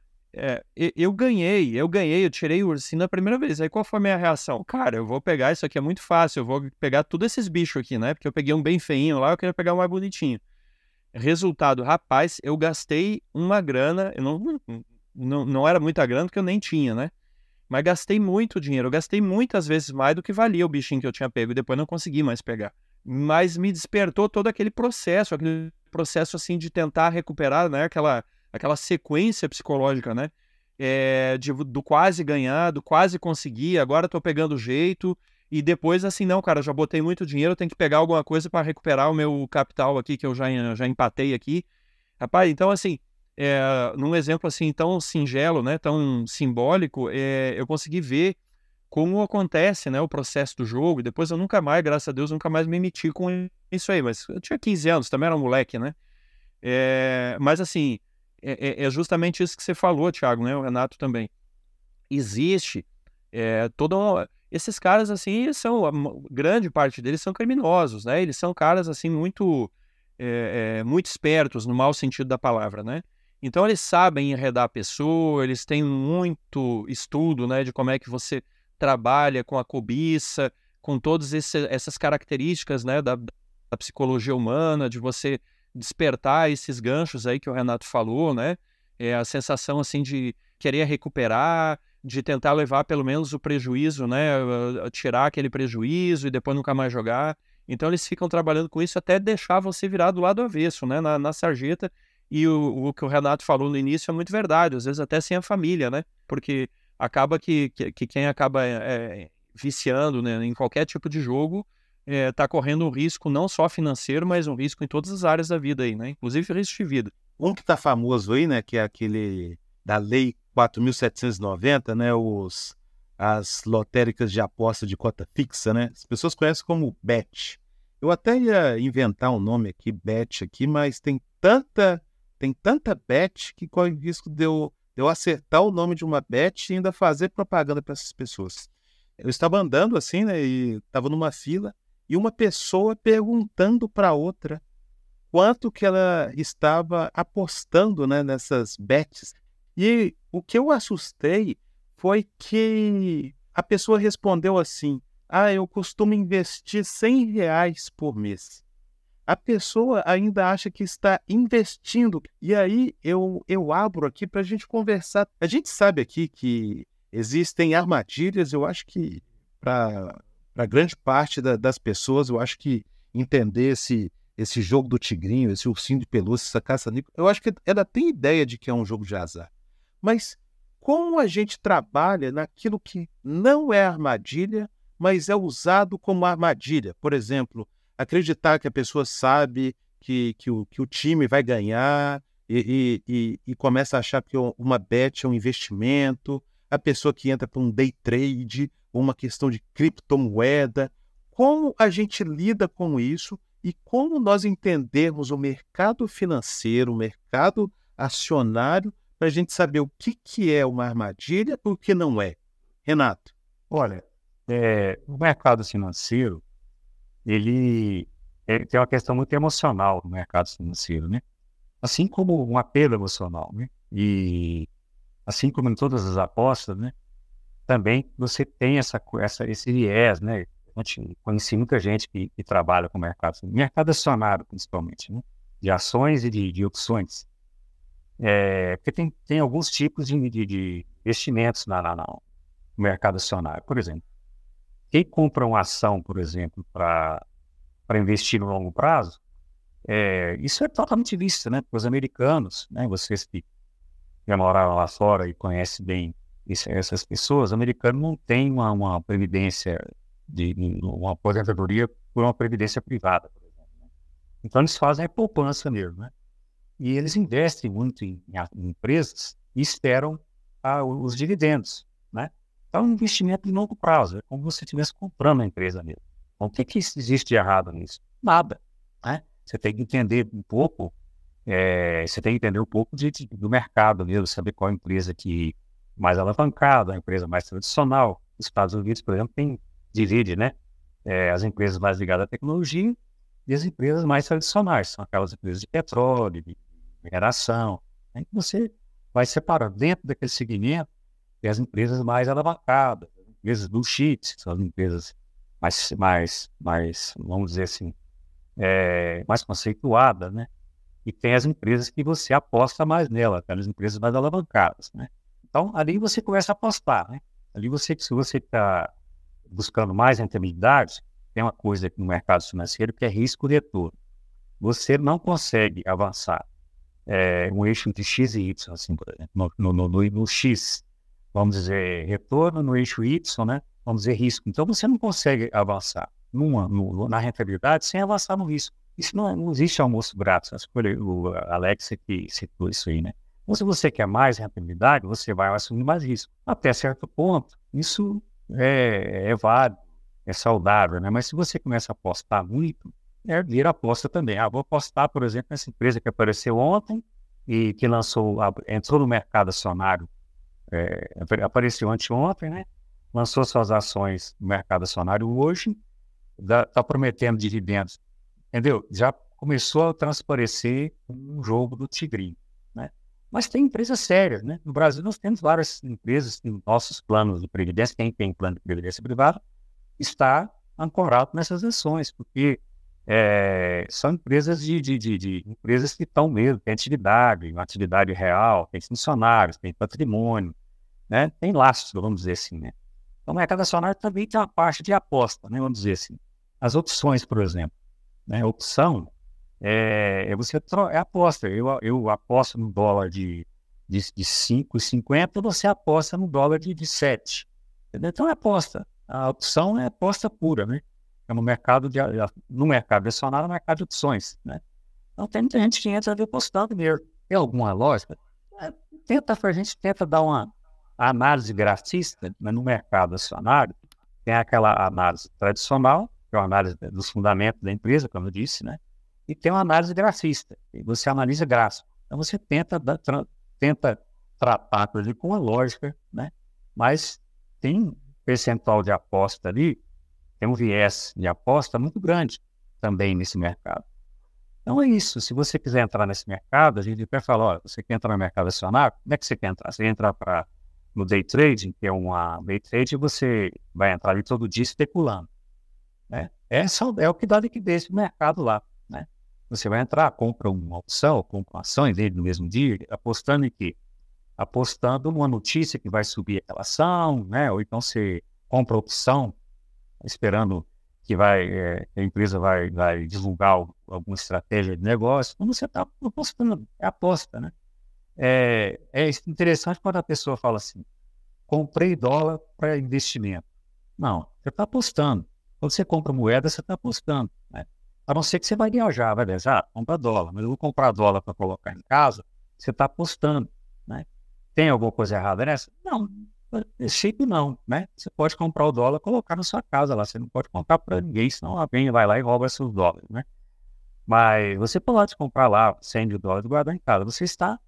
Eu ganhei, eu tirei o ursinho na primeira vez. Aí qual foi a minha reação? Cara, eu vou pegar isso aqui, é muito fácil, eu vou pegar todos esses bichos aqui, né? Porque eu peguei um bem feinho lá, eu queria pegar um mais bonitinho. Resultado, rapaz, eu gastei uma grana, eu não era muita grana porque eu nem tinha, né? Mas gastei muito dinheiro, eu gastei muitas vezes mais do que valia o bichinho que eu tinha pego e depois não consegui mais pegar. Mas me despertou todo aquele processo assim de tentar recuperar, né? Aquela sequência psicológica, né? Do quase ganhar, do quase conseguir, agora tô pegando o jeito, e depois assim, não, cara, já botei muito dinheiro, eu tenho que pegar alguma coisa para recuperar o meu capital aqui, que eu já empatei aqui. Rapaz, então assim, num exemplo assim tão singelo, né, tão simbólico, eu consegui ver como acontece, né, o processo do jogo, e depois eu nunca mais, graças a Deus, nunca mais me meti com isso aí, mas eu tinha 15 anos, também era um moleque, né? Mas assim, é justamente isso que você falou, Thiago, né? O Renato também. Existe esses caras, assim, grande parte deles são criminosos, né? Eles são caras, assim, muito espertos, no mau sentido da palavra, né? Então, eles sabem enredar a pessoa, eles têm muito estudo, né? De como é que você trabalha com a cobiça, com todas essas características, né? Da psicologia humana, de você despertar esses ganchos aí que o Renato falou, né? A sensação assim de querer recuperar, de tentar levar pelo menos o prejuízo, né? Tirar aquele prejuízo e depois nunca mais jogar. Então eles ficam trabalhando com isso até deixar você virar do lado avesso, né? Na sarjeta. E o que o Renato falou no início é muito verdade, às vezes até sem a família, né? Porque acaba que quem acaba viciando, né, em qualquer tipo de jogo está correndo um risco não só financeiro, mas um risco em todas as áreas da vida aí, né? Inclusive risco de vida. Um que está famoso aí, né, que é aquele da Lei 4.790, né, as lotéricas de aposta de cota fixa, né? As pessoas conhecem como bet. Eu até ia inventar um nome aqui, bet aqui, mas tem tanta bet que corre o risco de eu acertar o nome de uma bet e ainda fazer propaganda para essas pessoas. Eu estava andando assim, né, e estava numa fila, e uma pessoa perguntando para outra quanto que ela estava apostando, né, nessas bets. E o que eu assustei foi que a pessoa respondeu assim, eu costumo investir R$100 por mês. A pessoa ainda acha que está investindo. E aí eu abro aqui para a gente conversar. A gente sabe aqui que existem armadilhas, eu acho que para grande parte das pessoas, eu acho que entender esse jogo do tigrinho, esse ursinho de pelúcia, essa caça-níquel, eu acho que ela tem ideia de que é um jogo de azar. Mas como a gente trabalha naquilo que não é armadilha, mas é usado como armadilha? Por exemplo, acreditar que a pessoa sabe que o time vai ganhar e começa a achar que uma bet é um investimento, a pessoa que entra para um day trade, uma questão de criptomoeda. Como a gente lida com isso e como nós entendermos o mercado financeiro, o mercado acionário, para a gente saber o que é uma armadilha e o que não é. Renato. Olha, o mercado financeiro, ele tem uma questão muito emocional no mercado financeiro, né? Assim como um apelo emocional, né? E assim como em todas as apostas, né? Também você tem esse viés, né? Conheci muita gente que trabalha com mercado acionário, principalmente, né? De ações e de opções. Porque tem alguns tipos de investimentos no mercado acionário. Por exemplo, quem compra uma ação, por exemplo, para investir no longo prazo, isso é totalmente visto, né? Para os americanos, né? Vocês que já moraram lá fora e conhecem bem essas pessoas, o americano não tem uma previdência, uma aposentadoria por uma previdência privada, por exemplo, né? Então eles fazem a poupança mesmo, né? E eles investem muito em empresas e esperam os dividendos, né? Então é um investimento de longo prazo, é como se você estivesse comprando a empresa mesmo. Então o que existe de errado nisso? Nada, né? Você tem que entender um pouco, do mercado mesmo, saber qual empresa que mais alavancada, a empresa mais tradicional. Os Estados Unidos, por exemplo, divide, né? As empresas mais ligadas à tecnologia e as empresas mais tradicionais, são aquelas empresas de petróleo, de mineração. Aí você vai separando dentro daquele segmento, tem as empresas mais alavancadas, as empresas blue chips, que são as empresas mais, vamos dizer assim, mais conceituadas, né? E tem as empresas que você aposta mais nela, aquelas empresas mais alavancadas, né? Então, ali você começa a apostar, né? Ali se você está buscando mais rentabilidade, tem uma coisa aqui no mercado financeiro que é risco-retorno. Você não consegue avançar um eixo entre X e Y, assim, por exemplo, no X, vamos dizer, retorno, no eixo Y, né? Vamos dizer, risco. Então, você não consegue avançar na rentabilidade sem avançar no risco. Isso não existe almoço grátis. Acho que o Alex que citou isso aí, né? Então, se você quer mais rentabilidade, você vai assumir mais risco. Até certo ponto, isso é válido, é saudável, né? Mas se você começa a apostar muito, vira aposta também. Vou apostar, por exemplo, nessa empresa que apareceu ontem e que entrou no mercado acionário, apareceu anteontem, né? Lançou suas ações no mercado acionário hoje, está prometendo dividendos, entendeu? Já começou a transparecer um jogo do tigrinho, né? Mas tem empresas sérias, né? No Brasil nós temos várias empresas, em nossos planos de previdência, quem tem plano de previdência privada, está ancorado nessas ações, porque são empresas empresas que estão mesmo, tem uma atividade real, tem funcionários, tem patrimônio, né? Tem lastro, vamos dizer assim, né? Então, o mercado acionário também tem uma parte de aposta, né? Vamos dizer assim. As opções, por exemplo, né? A opção você aposta. Eu aposto no dólar de 5,50, você aposta no dólar de 7. Entendeu? Então, é aposta. A opção é aposta pura, né? No mercado acionário, no mercado de opções, né? Então, tem muita gente que entra ali apostando mesmo. Tem alguma lógica? A gente tenta dar uma análise grafista, né? No mercado acionário, tem aquela análise tradicional, que é uma análise dos fundamentos da empresa, como eu disse, né? E tem uma análise grafista, e você analisa gráfico. Então, você tenta tratar ele com uma lógica, né? Mas tem um percentual de aposta ali, tem um viés de aposta muito grande também nesse mercado. Então é isso, se você quiser entrar nesse mercado, a gente vai falar, olha, você quer entrar no mercado acionário, como é que você quer entrar? Você quer entrar no day trading, que é day trading, você vai entrar ali todo dia especulando, né? É o que dá liquidez no mercado lá, né? Você vai entrar, compra uma opção, compra uma ação dele no mesmo dia, apostando em quê? Apostando numa notícia que vai subir aquela ação, né? Ou então você compra a opção esperando que a empresa vai divulgar alguma estratégia de negócio. Então você está apostando, é aposta, né? É interessante quando a pessoa fala assim, comprei dólar para investimento. Não, você está apostando. Quando você compra moeda, você está apostando, né? A não ser que você vai viajar, compra dólar, mas eu vou comprar dólar para colocar em casa, você está apostando, né? Tem alguma coisa errada nessa? Não, chip não, né? Você pode comprar o dólar e colocar na sua casa lá, você não pode comprar para ninguém, senão alguém vai lá e rouba seus dólares, né? Mas você pode comprar lá $100 e guardar em casa, você está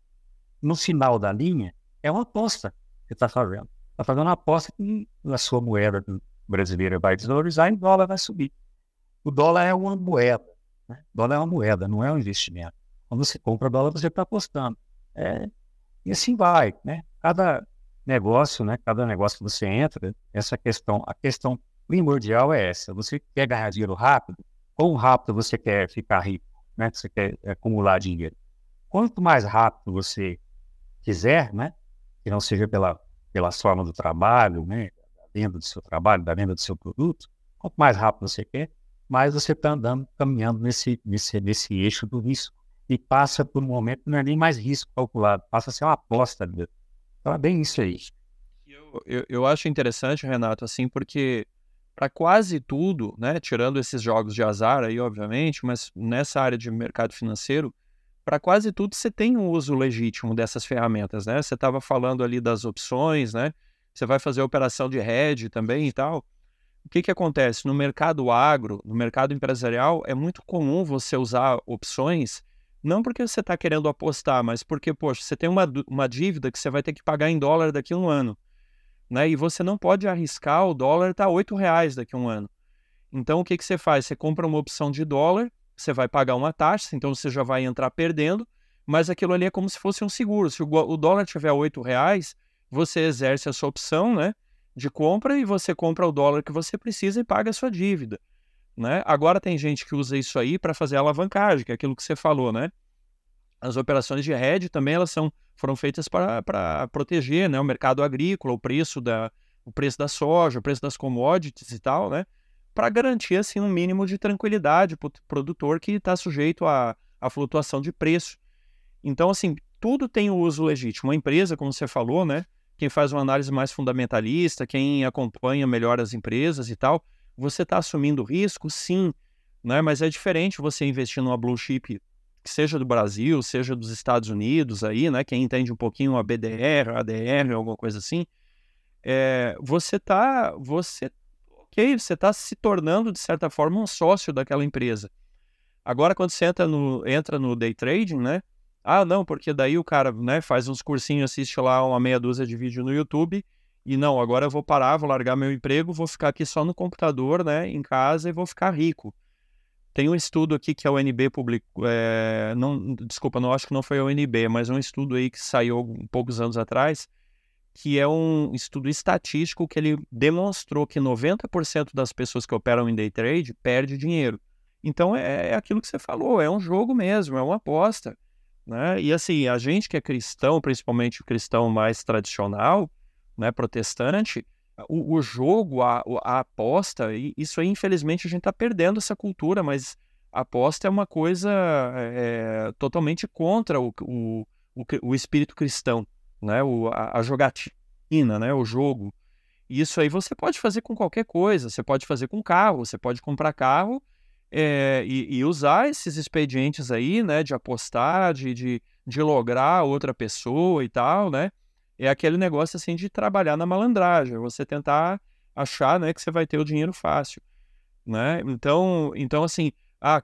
no final da linha, é uma aposta que você está fazendo. Está fazendo uma aposta que a sua moeda brasileira vai desvalorizar e o dólar vai subir. O dólar é uma moeda, né? O dólar é uma moeda, não é um investimento. Quando você compra dólar, você está apostando. E assim vai, né? Cada negócio que você entra, a questão primordial é essa. Você quer ganhar dinheiro rápido? Quão rápido você quer ficar rico, né? Você quer acumular dinheiro? Quanto mais rápido você quiser, né? Que não seja pela forma do trabalho, né? Da venda do seu trabalho, da venda do seu produto, quanto mais rápido você quer, mais você está caminhando nesse eixo do risco. E passa por um momento que não é nem mais risco calculado, passa a ser uma aposta mesmo. Então é bem isso aí. Eu acho interessante, Renato, assim, porque para quase tudo, né, tirando esses jogos de azar aí, obviamente, mas nessa área de mercado financeiro, para quase tudo você tem um uso legítimo dessas ferramentas, né? Você estava falando ali das opções, né? Você vai fazer operação de hedge também e tal. O que acontece? No mercado agro, no mercado empresarial, é muito comum você usar opções, não porque você está querendo apostar, mas porque, poxa, você tem uma dívida que você vai ter que pagar em dólar daqui a um ano, né? E você não pode arriscar o dólar estar R$8 daqui a um ano. Então, o que você faz? Você compra uma opção de dólar, você vai pagar uma taxa, então você já vai entrar perdendo, mas aquilo ali é como se fosse um seguro. Se o dólar tiver R$8, você exerce a sua opção, né, de compra e você compra o dólar que você precisa e paga a sua dívida, né? Agora tem gente que usa isso aí para fazer alavancagem, que é aquilo que você falou, né? As operações de hedge também foram feitas para proteger, né, o mercado agrícola, o preço da soja, o preço das commodities e tal, né? Para garantir assim, um mínimo de tranquilidade para o produtor que está sujeito à flutuação de preço. Então, assim, tudo tem o uso legítimo. Uma empresa, como você falou, né? Quem faz uma análise mais fundamentalista, quem acompanha melhor as empresas e tal, você está assumindo risco? Sim, né? Mas é diferente você investir numa blue chip, que seja do Brasil, seja dos Estados Unidos, aí, né? Quem entende um pouquinho a BDR, ADR, alguma coisa assim, você está se tornando, de certa forma, um sócio daquela empresa. Agora, quando você entra no day trading, né? Ah, não, porque daí o cara, né, faz uns cursinhos, assiste lá uma meia dúzia de vídeo no YouTube e não, agora eu vou parar, vou largar meu emprego, vou ficar aqui só no computador, né, em casa e vou ficar rico. Tem um estudo aqui que a UNB publicou, desculpa, não acho que não foi a UNB, mas um estudo aí que saiu poucos anos atrás, que é um estudo estatístico que ele demonstrou que 90% das pessoas que operam em day trade perde dinheiro. Então é aquilo que você falou, é um jogo mesmo, é uma aposta, né? E assim, a gente que é cristão, principalmente o cristão mais tradicional, né, protestante, o jogo, a aposta, isso aí infelizmente a gente está perdendo essa cultura, mas a aposta é uma coisa totalmente contra o espírito cristão, né? A jogatina, né? O jogo. E isso aí você pode fazer com qualquer coisa, você pode fazer com carro, você pode comprar carro e usar esses expedientes aí, né, de apostar, de lograr outra pessoa e tal, né? É aquele negócio assim de trabalhar na malandragem, você tentar achar, né, que você vai ter o dinheiro fácil, né? Então assim,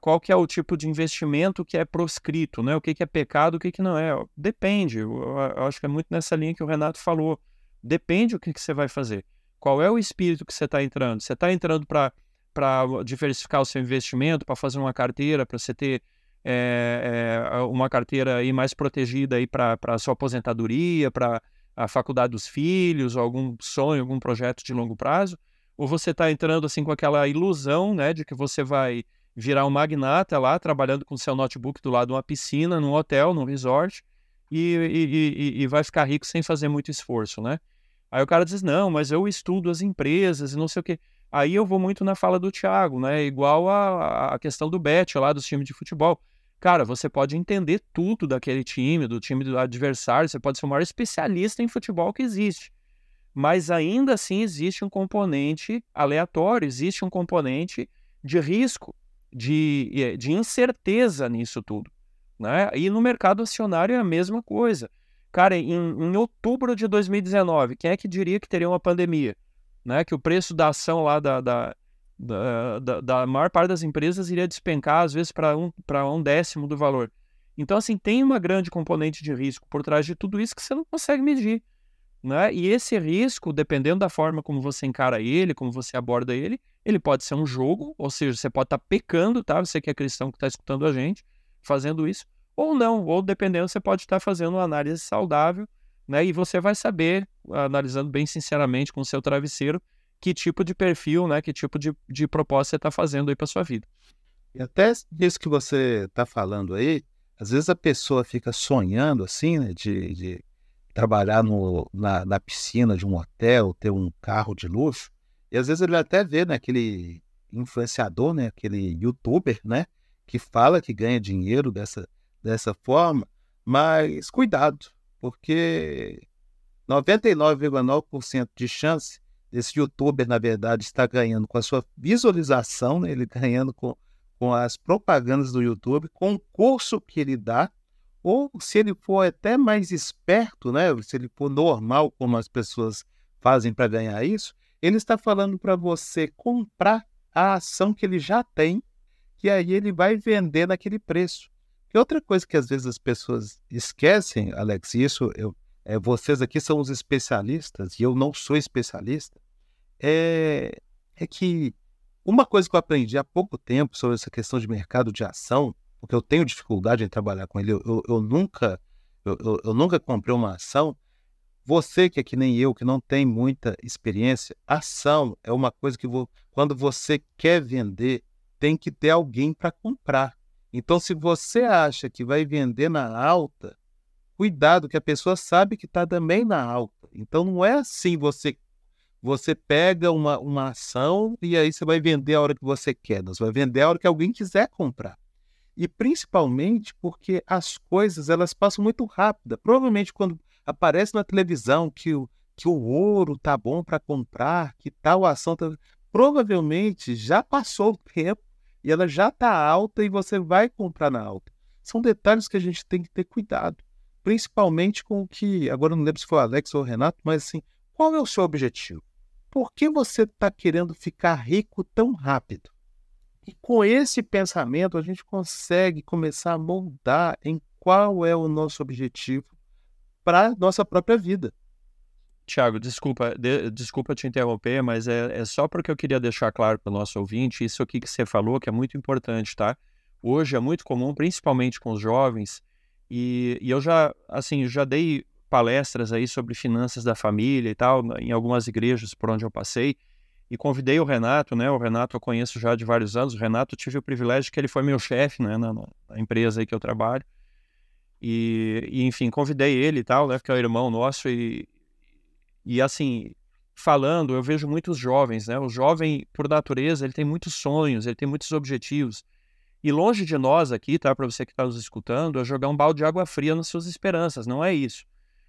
qual que é o tipo de investimento que é proscrito, né? O que é pecado, o que não é? Depende, eu acho que é muito nessa linha que o Renato falou. Depende o que você vai fazer. Qual é o espírito que você está entrando? Você está entrando para diversificar o seu investimento, para fazer uma carteira, para você ter uma carteira aí mais protegida aí para a sua aposentadoria, para a faculdade dos filhos, algum sonho, algum projeto de longo prazo? Ou você está entrando assim com aquela ilusão, né, de que você vai virar um magnata lá, trabalhando com seu notebook do lado de uma piscina, num hotel, num resort, e vai ficar rico sem fazer muito esforço, né? Aí o cara diz, não, mas eu estudo as empresas e não sei o quê. Aí eu vou muito na fala do Thiago, né? Igual a questão do bet lá, dos times de futebol. Cara, você pode entender tudo daquele time, do time do adversário, você pode ser o maior especialista em futebol que existe. Mas ainda assim existe um componente aleatório, existe um componente de risco, de incerteza nisso tudo, né? E no mercado acionário é a mesma coisa. Cara, em outubro de 2019, quem é que diria que teria uma pandemia? Né? Que o preço da ação lá da maior parte das empresas iria despencar, às vezes, para um décimo do valor. Então, assim, tem uma grande componente de risco por trás de tudo isso que você não consegue medir, né? E esse risco, dependendo da forma como você encara ele, como você aborda ele pode ser um jogo, ou seja, você pode estar pecando, tá? Você que é cristão que está escutando a gente, fazendo isso, ou não, ou dependendo, você pode estar fazendo uma análise saudável, né? E você vai saber, analisando bem sinceramente com o seu travesseiro, que tipo de perfil, né? Que tipo de proposta você está fazendo aí para sua vida. E até isso que você está falando aí, às vezes a pessoa fica sonhando assim, né, de trabalhar na piscina de um hotel, ter um carro de luxo, e às vezes ele até vê, né, aquele influenciador, né, aquele youtuber, né, que fala que ganha dinheiro dessa forma, mas cuidado, porque 99,9% de chance desse youtuber, na verdade, estar ganhando com a sua visualização, né, ele ganhando com as propagandas do YouTube, com o curso que ele dá, ou se ele for até mais esperto, né, se ele for normal, como as pessoas fazem para ganhar isso, ele está falando para você comprar a ação que ele já tem, que aí ele vai vender naquele preço. E outra coisa que às vezes as pessoas esquecem, Alex, vocês aqui são os especialistas, e eu não sou especialista, é que uma coisa que eu aprendi há pouco tempo sobre essa questão de mercado de ação, porque eu tenho dificuldade em trabalhar com ele, eu nunca comprei uma ação. Você que é que nem eu, que não tem muita experiência, ação é uma coisa que quando você quer vender, tem que ter alguém para comprar. Então, se você acha que vai vender na alta, cuidado, que a pessoa sabe que está também na alta. Então, não é assim você pega uma ação e aí você vai vender a hora que você quer. Você vai vender a hora que alguém quiser comprar. E principalmente porque as coisas elas passam muito rápido. Provavelmente quando aparece na televisão que o ouro tá bom para comprar, que tal ação tá... provavelmente já passou o tempo e ela já está alta e você vai comprar na alta. São detalhes que a gente tem que ter cuidado. Principalmente com o que, agora eu não lembro se foi o Alex ou o Renato, mas assim, qual é o seu objetivo? Por que você está querendo ficar rico tão rápido? E com esse pensamento, a gente consegue começar a moldar em qual é o nosso objetivo para a nossa própria vida. Tiago, desculpa te interromper, mas é só porque eu queria deixar claro para o nosso ouvinte isso aqui que você falou, que é muito importante, tá? Hoje é muito comum, principalmente com os jovens, e eu já dei palestras aí sobre finanças da família e tal, em algumas igrejas por onde eu passei, e convidei o Renato, né? O Renato eu conheço já de vários anos. O Renato, eu tive o privilégio que ele foi meu chefe, né? Na empresa aí que eu trabalho. Enfim, convidei ele e tal, né? Porque é o irmão nosso. E assim, falando, eu vejo muitos jovens, né? O jovem, por natureza, ele tem muitos sonhos, ele tem muitos objetivos. E longe de nós aqui, tá? Para você que está nos escutando, é jogar um balde de água fria nas suas esperanças. Não é isso.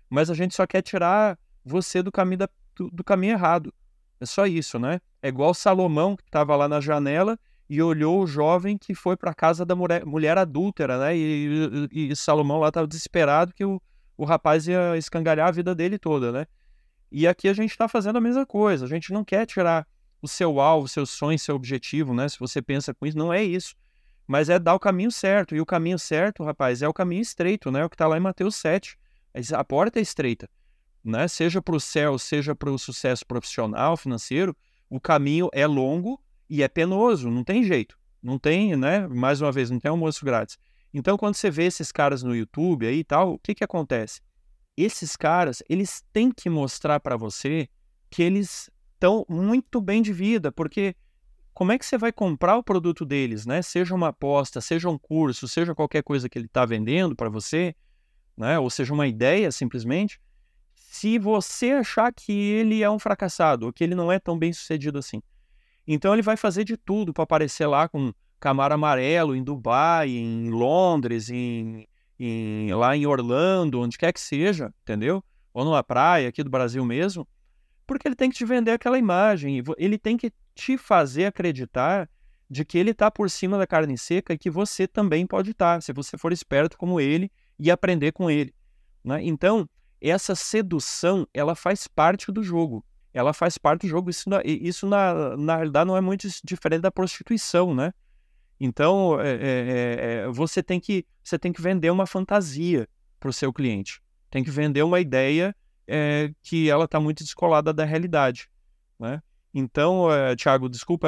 Mas a gente só quer tirar você do caminho, do caminho errado. É só isso, né? É igual Salomão, que estava lá na janela e olhou o jovem que foi para a casa da mulher adúltera, né? E Salomão lá estava desesperado que o rapaz ia escangalhar a vida dele toda, né? E aqui a gente está fazendo a mesma coisa. A gente não quer tirar o seu alvo, o seu sonho, seu objetivo, né? Se você pensa com isso, não é isso. Mas é dar o caminho certo. E o caminho certo, rapaz, é o caminho estreito, né? O que está lá em Mateus 7. A porta é estreita. Né? Seja para o céu, seja para o sucesso profissional, financeiro, o caminho é longo e é penoso, não tem jeito. Não tem, né? Mais uma vez, não tem almoço grátis. Então, quando você vê esses caras no YouTube aí e tal, o que acontece? Esses caras, eles têm que mostrar para você que eles estão muito bem de vida, porque como é que você vai comprar o produto deles, né? Seja uma aposta, seja um curso, seja qualquer coisa que ele está vendendo para você, né? Ou seja uma ideia, simplesmente, se você achar que ele é um fracassado, ou que ele não é tão bem sucedido assim. Então ele vai fazer de tudo para aparecer lá com Camaro amarelo em Dubai, em Londres, lá em Orlando, onde quer que seja, entendeu? Ou numa praia aqui do Brasil mesmo, porque ele tem que te vender aquela imagem, ele tem que te fazer acreditar de que ele está por cima da carne seca e que você também pode estar, se você for esperto como ele e aprender com ele, né? Então, essa sedução, ela faz parte do jogo. Ela faz parte do jogo. Isso na realidade, não é muito diferente da prostituição, né? Então, você tem que vender uma fantasia para o seu cliente. Tem que vender uma ideia que ela está muito descolada da realidade, né? Então, Thiago, desculpa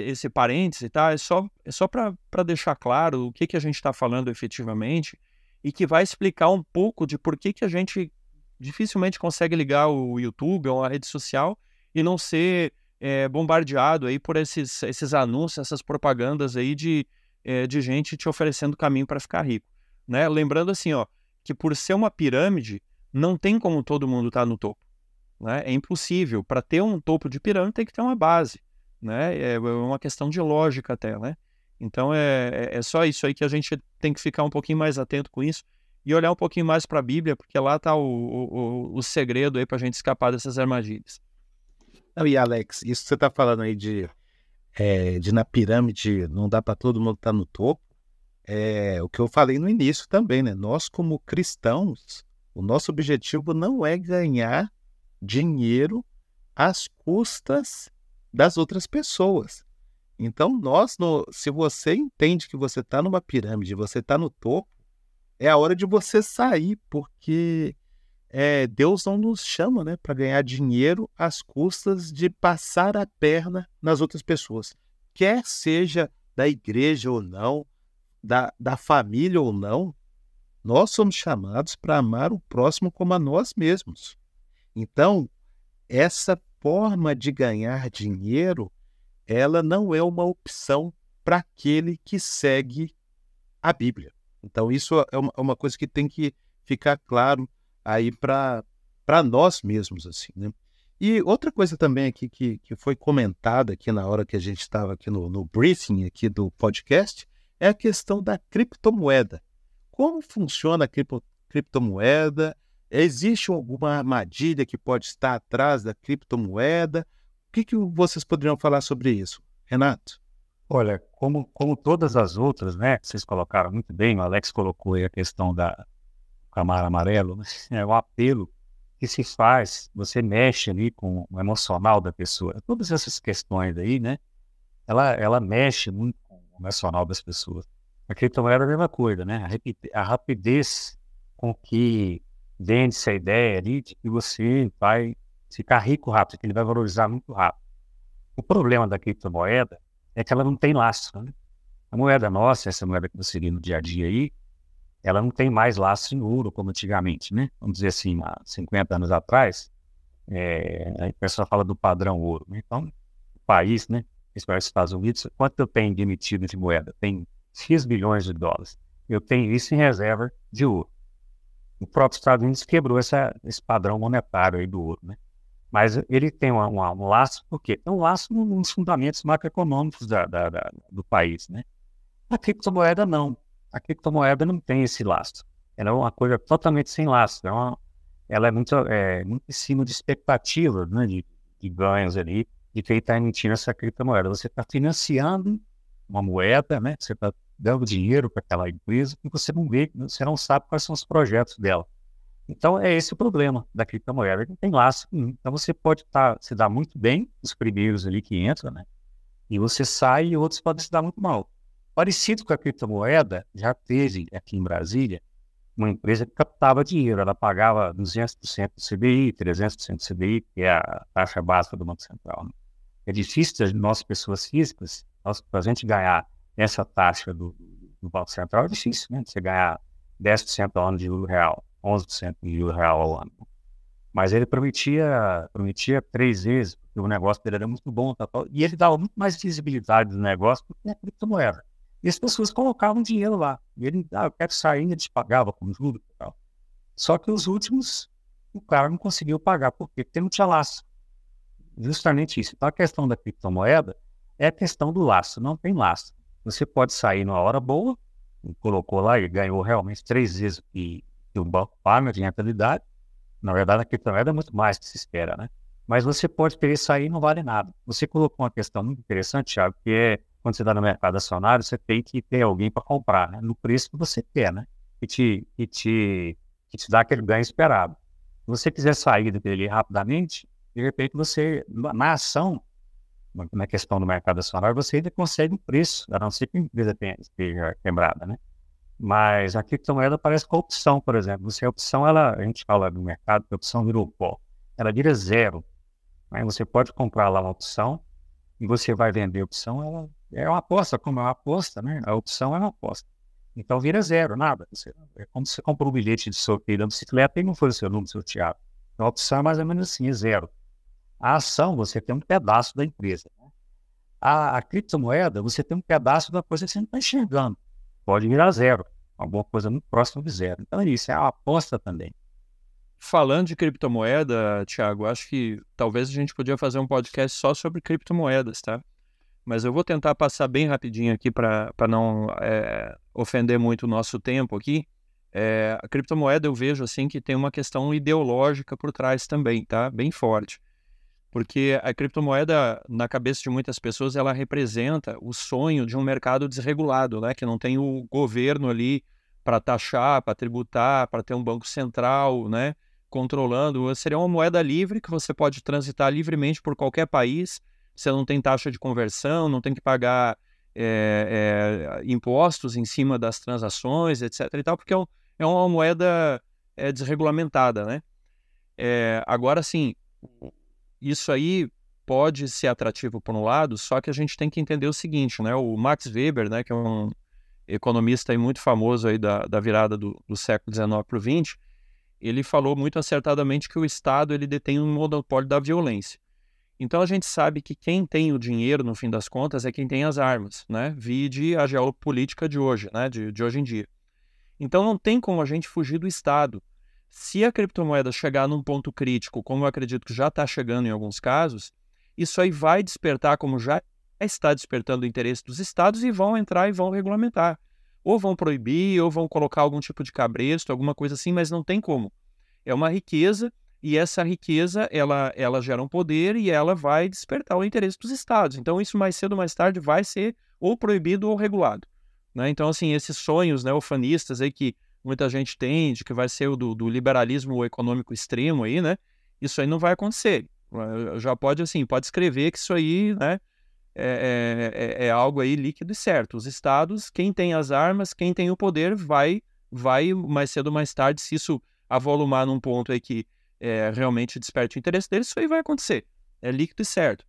esse parêntese, tá? É só para deixar claro o que a gente está falando efetivamente e que vai explicar um pouco de por que a gente dificilmente consegue ligar o YouTube ou a rede social e não ser bombardeado aí por esses anúncios, essas propagandas aí de gente te oferecendo caminho para ficar rico, né? Lembrando assim, ó, que por ser uma pirâmide, não tem como todo mundo estar no topo, né? É impossível. Para ter um topo de pirâmide tem que ter uma base, né? É uma questão de lógica até, né? Então é só isso aí que a gente tem que ficar um pouquinho mais atento com isso e olhar um pouquinho mais para a Bíblia, porque lá está o segredo aí para a gente escapar dessas armadilhas. Não, e Alex, isso que você está falando aí de na pirâmide não dá para todo mundo estar no topo, o que eu falei no início também, né? Nós, como cristãos, o nosso objetivo não é ganhar dinheiro às custas das outras pessoas. Então, se você entende que você está numa pirâmide, você está no topo, é a hora de você sair, porque Deus não nos chama, né, para ganhar dinheiro às custas de passar a perna nas outras pessoas. Quer seja da igreja ou não, da família ou não, nós somos chamados para amar o próximo como a nós mesmos. Então, essa forma de ganhar dinheiro, ela não é uma opção para aquele que segue a Bíblia. Então, isso é uma coisa que tem que ficar claro aí para nós mesmos, assim, né? E outra coisa também aqui que foi comentada aqui na hora que a gente estava aqui no briefing aqui do podcast é a questão da criptomoeda. Como funciona a criptomoeda? Existe alguma armadilha que pode estar atrás da criptomoeda? O que vocês poderiam falar sobre isso, Renato? Olha, como todas as outras, né? Vocês colocaram muito bem, o Alex colocou aí a questão da camaro amarelo, né? É o apelo que se faz, você mexe ali com o emocional da pessoa. Todas essas questões aí, né? Ela mexe muito com o emocional das pessoas. A criptomoeda é a mesma coisa, né? A rapidez com que vende-se a ideia ali de que você vai ficar rico rápido, que ele vai valorizar muito rápido. O problema da criptomoeda é que ela não tem lastro, né? A moeda nossa, essa moeda que você vê no dia a dia aí, ela não tem mais lastro em ouro como antigamente, né? Vamos dizer assim, há 50 anos atrás, a pessoa fala do padrão ouro, né? Então, o país, né? Esse país dos Estados Unidos, quanto eu tenho de emitido de moeda? Tem X bilhões de dólares. Eu tenho isso em reserva de ouro. O próprio Estados Unidos quebrou esse padrão monetário aí do ouro, né? Mas ele tem um laço, por quê? Tem um laço nos fundamentos macroeconômicos do país, né? A criptomoeda não. A criptomoeda não tem esse laço. Ela é uma coisa totalmente sem laço. Ela é muito em cima de expectativas, né, de ganhos ali, de quem está emitindo essa criptomoeda. Você está financiando uma moeda, né? Você está dando dinheiro para aquela empresa e você não vê, você não sabe quais são os projetos dela. Então, é esse o problema da criptomoeda. Não tem laço. Então, você pode se dar muito bem, os primeiros ali que entram, né? E você sai e outros podem se dar muito mal. Parecido com a criptomoeda, já teve aqui em Brasília uma empresa que captava dinheiro. Ela pagava 200% do CDI, 300% do CDI, que é a taxa básica do Banco Central, né? É difícil de nós, pessoas físicas, para a gente ganhar essa taxa do Banco Central, é difícil, né? Você ganhar 10% ao ano de juro real, 11% de juro real ao ano. Mas ele prometia 3 vezes, porque o negócio dele era muito bom, e ele dava muito mais visibilidade do negócio do que a criptomoeda. E as pessoas colocavam dinheiro lá. E ele, eu quero sair, ele te pagava com juros e tal. Só que os últimos, o cara não conseguiu pagar. Por quê? Porque não tinha laço. Justamente isso. Então a questão da criptomoeda é a questão do laço. Não tem laço. Você pode sair numa hora boa, colocou lá e ganhou realmente 3 vezes o que o banco paga de rentabilidade. Na verdade, a criptomoeda é muito mais do que se espera, né? Mas você pode querer sair e não vale nada. Você colocou uma questão muito interessante, Thiago, que é quando você está no mercado acionário, você tem que ter alguém para comprar, né? No preço que você quer, né? Que te dá aquele ganho esperado. Se você quiser sair dele rapidamente, de repente você, na ação, na questão do mercado acionário, você ainda consegue um preço, a não ser que a empresa esteja quebrada, né? Mas a criptomoeda parece com a opção, por exemplo. A opção, a gente fala do mercado que a opção virou pó. Ela vira zero. Né? Você pode comprar lá uma opção e você vai vender a opção, ela é uma aposta, como é uma aposta, né? A opção é uma aposta. Então vira zero, nada. É como se você comprou um bilhete de sorteio da bicicleta e não foi o seu número sorteado. Então a opção é mais ou menos assim, é zero. A ação, você tem um pedaço da empresa. Né? A criptomoeda, você tem um pedaço da coisa que você não está enxergando. Pode virar zero. Alguma coisa muito próxima de zero. Então é isso, é uma aposta também. Falando de criptomoeda, Thiago, acho que talvez a gente podia fazer um podcast só sobre criptomoedas, tá? Mas eu vou tentar passar bem rapidinho aqui para não ofender muito o nosso tempo aqui. A criptomoeda eu vejo assim que tem uma questão ideológica por trás também, tá? Bem forte. Porque a criptomoeda, na cabeça de muitas pessoas, ela representa o sonho de um mercado desregulado, né? Que não tem o governo ali para taxar, para tributar, para ter um banco central, né? Controlando. Seria uma moeda livre que você pode transitar livremente por qualquer país. Você não tem taxa de conversão, não tem que pagar impostos em cima das transações, etc. e tal, porque é uma moeda desregulamentada, né? Agora, sim, isso aí pode ser atrativo por um lado, só que a gente tem que entender o seguinte, né? O Max Weber, né, que é um economista aí muito famoso aí da virada do século XIX para o XX, ele falou muito acertadamente que o Estado ele detém um monopólio da violência. Então a gente sabe que quem tem o dinheiro, no fim das contas, é quem tem as armas, né? Vide a geopolítica de hoje, né? De hoje em dia. Então não tem como a gente fugir do Estado. Se a criptomoeda chegar num ponto crítico, como eu acredito que já está chegando em alguns casos, isso aí vai despertar, como já está despertando o interesse dos estados, e vão entrar e vão regulamentar. Ou vão proibir, ou vão colocar algum tipo de cabresto, alguma coisa assim, mas não tem como. É uma riqueza, e essa riqueza, ela gera um poder e ela vai despertar o interesse dos estados. Então isso mais cedo ou mais tarde vai ser ou proibido ou regulado. Né? Então, assim, esses sonhos, né, ufanistas aí que muita gente tem, de que vai ser o do liberalismo econômico extremo aí, né? Isso aí não vai acontecer. Já pode escrever que isso aí, né, é algo aí líquido e certo. Os estados, quem tem as armas, quem tem o poder, vai mais cedo ou mais tarde, se isso avolumar num ponto aí que realmente desperte o interesse deles, isso aí vai acontecer. É líquido e certo.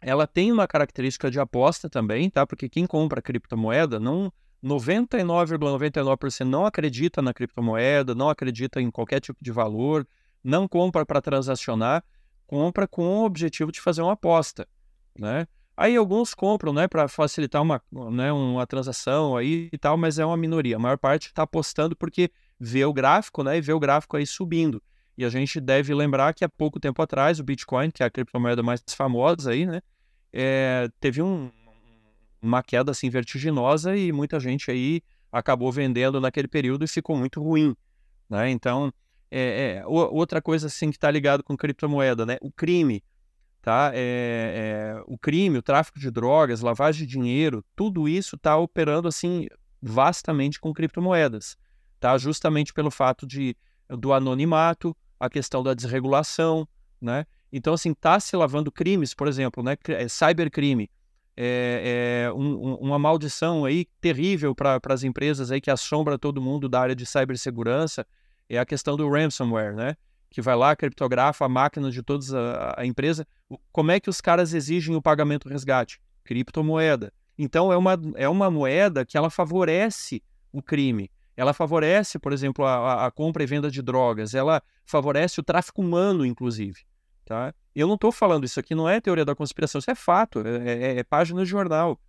Ela tem uma característica de aposta também, tá? Porque quem compra criptomoeda não... 99,99% não acredita na criptomoeda, não acredita em qualquer tipo de valor, não compra para transacionar, compra com o objetivo de fazer uma aposta, né? Aí alguns compram, né, para facilitar uma transação aí e tal, mas é uma minoria. A maior parte está apostando porque vê o gráfico, né, e vê o gráfico aí subindo. E a gente deve lembrar que há pouco tempo atrás o Bitcoin, que é a criptomoeda mais famosa aí, né, teve uma queda assim vertiginosa e muita gente aí acabou vendendo naquele período e ficou muito ruim, né? Então, outra coisa assim que está ligado com criptomoeda, né? O crime, tá? O crime, o tráfico de drogas, lavagem de dinheiro, tudo isso está operando assim vastamente com criptomoedas, tá? Justamente pelo fato do anonimato, a questão da desregulação, né? Então, assim, está se lavando crimes, por exemplo, né? Cybercrime. Uma maldição aí terrível para as empresas aí que assombra todo mundo da área de cibersegurança é a questão do ransomware, né? Que vai lá, criptografa a máquina de toda a empresa. Como é que os caras exigem o pagamento resgate? Criptomoeda. Então é uma moeda que ela favorece o crime. Ela favorece, por exemplo, a compra e venda de drogas. Ela favorece o tráfico humano, inclusive. Tá? Eu não estou falando isso aqui, não é teoria da conspiração, isso é fato, é página de jornal,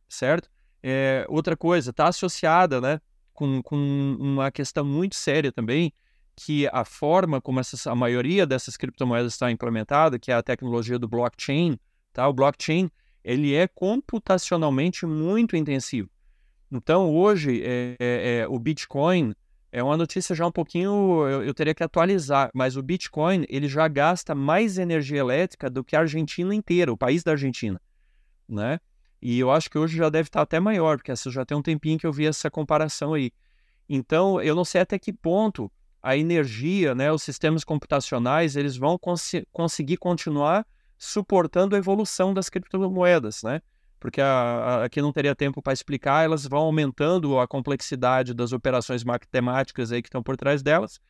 certo? Outra coisa, está associada, né, com uma questão muito séria também, que a forma como a maioria dessas criptomoedas está implementada, que é a tecnologia do blockchain, tá? O blockchain, ele é computacionalmente muito intensivo. Então, hoje, o Bitcoin... É uma notícia já um pouquinho, eu teria que atualizar, mas o Bitcoin, ele já gasta mais energia elétrica do que a Argentina inteira, o país da Argentina, né? E eu acho que hoje já deve estar até maior, porque já tem um tempinho que eu vi essa comparação aí. Então, eu não sei até que ponto a energia, né, os sistemas computacionais, eles vão conseguir continuar suportando a evolução das criptomoedas, né? Porque aqui não teria tempo para explicar, elas vão aumentando a complexidade das operações matemáticas aí que estão por trás delas,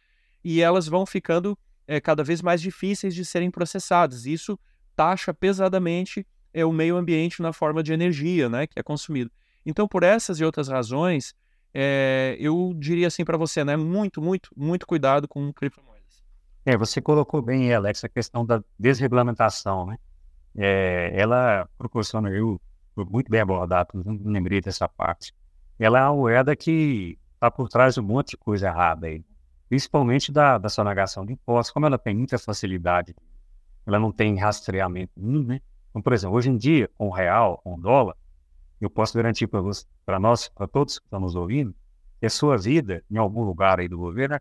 e elas vão ficando cada vez mais difíceis de serem processadas. Isso taxa pesadamente o meio ambiente na forma de energia, né, que é consumido. Então, por essas e outras razões, eu diria assim para você, né, muito, muito, muito cuidado com criptomoedas. Você colocou bem, Alex, a questão da desregulamentação, né? Ela proporciona, muito bem abordado, não lembrei dessa parte. Ela é uma moeda que está por trás de um monte de coisa errada aí, principalmente da sonegação de impostos, como ela tem muita facilidade, ela não tem rastreamento nenhum, né? Então, por exemplo, hoje em dia, com o real, com o dólar, eu posso garantir para nós, para todos que estão nos ouvindo, que a sua vida, em algum lugar aí do governo,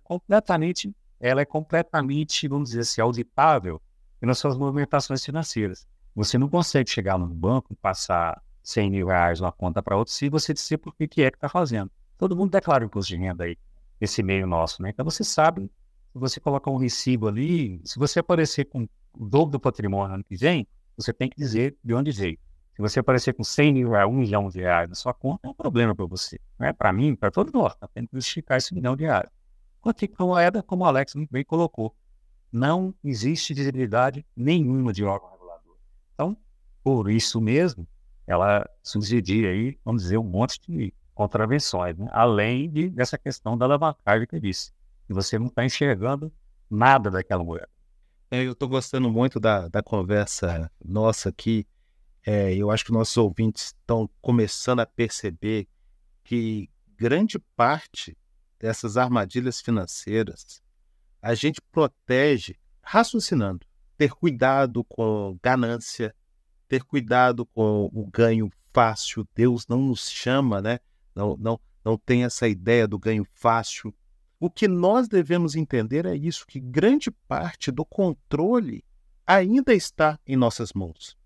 ela é completamente, vamos dizer assim, auditável nas suas movimentações financeiras. Você não consegue chegar num banco e passar R$100.000 uma conta para outra se você disser por que é que está fazendo. Todo mundo declara o imposto de renda aí, nesse meio nosso, né? Então você sabe, se você colocar um recibo ali, se você aparecer com o dobro do patrimônio ano que vem, você tem que dizer de onde veio. Se você aparecer com R$100.000, R$1 milhão na sua conta, é um problema para você. Não é para mim, para todo mundo. Está tendo que justificar esse R$1 milhão. Quanto a moeda, como o Alex muito bem colocou, não existe visibilidade nenhuma de órgão regulador. Então, por isso mesmo, ela subsidia aí, vamos dizer, um monte de contravenções, né? Além dessa questão da alavancagem que eu disse. E você não está enxergando nada daquela moeda. Eu estou gostando muito da conversa nossa aqui. Eu acho que nossos ouvintes estão começando a perceber que grande parte dessas armadilhas financeiras a gente protege raciocinando. Ter cuidado com ganância, ter cuidado com o ganho fácil. Deus não nos chama, né? Não tem essa ideia do ganho fácil. O que nós devemos entender é isso, que grande parte do controle ainda está em nossas mãos.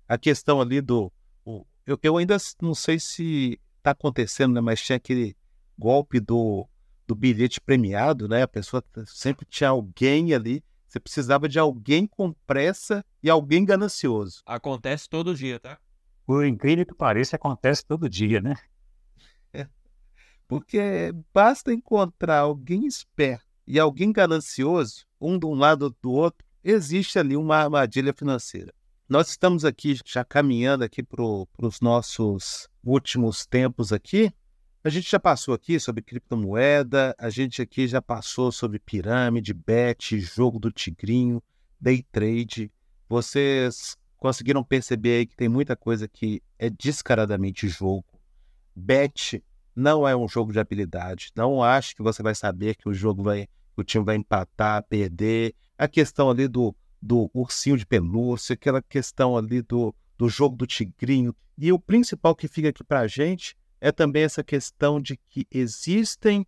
A questão ali eu ainda não sei se está acontecendo, né? Mas tinha aquele golpe do bilhete premiado, né? A pessoa sempre tinha alguém ali, você precisava de alguém com pressa e alguém ganancioso. Acontece todo dia, tá? Por incrível que pareça, acontece todo dia, né? Porque basta encontrar alguém esperto e alguém ganancioso, um de um lado ou do outro, existe ali uma armadilha financeira. Nós estamos aqui já caminhando aqui para os nossos últimos tempos aqui. A gente já passou aqui sobre criptomoeda, a gente aqui já passou sobre pirâmide, bet, jogo do tigrinho, day trade. Vocês conseguiram perceber aí que tem muita coisa que é descaradamente jogo. Bet não é um jogo de habilidade. Não acho que você vai saber que o time vai empatar, perder. A questão ali do ursinho de pelúcia, aquela questão ali do jogo do tigrinho. E o principal que fica aqui pra gente é também essa questão de que existem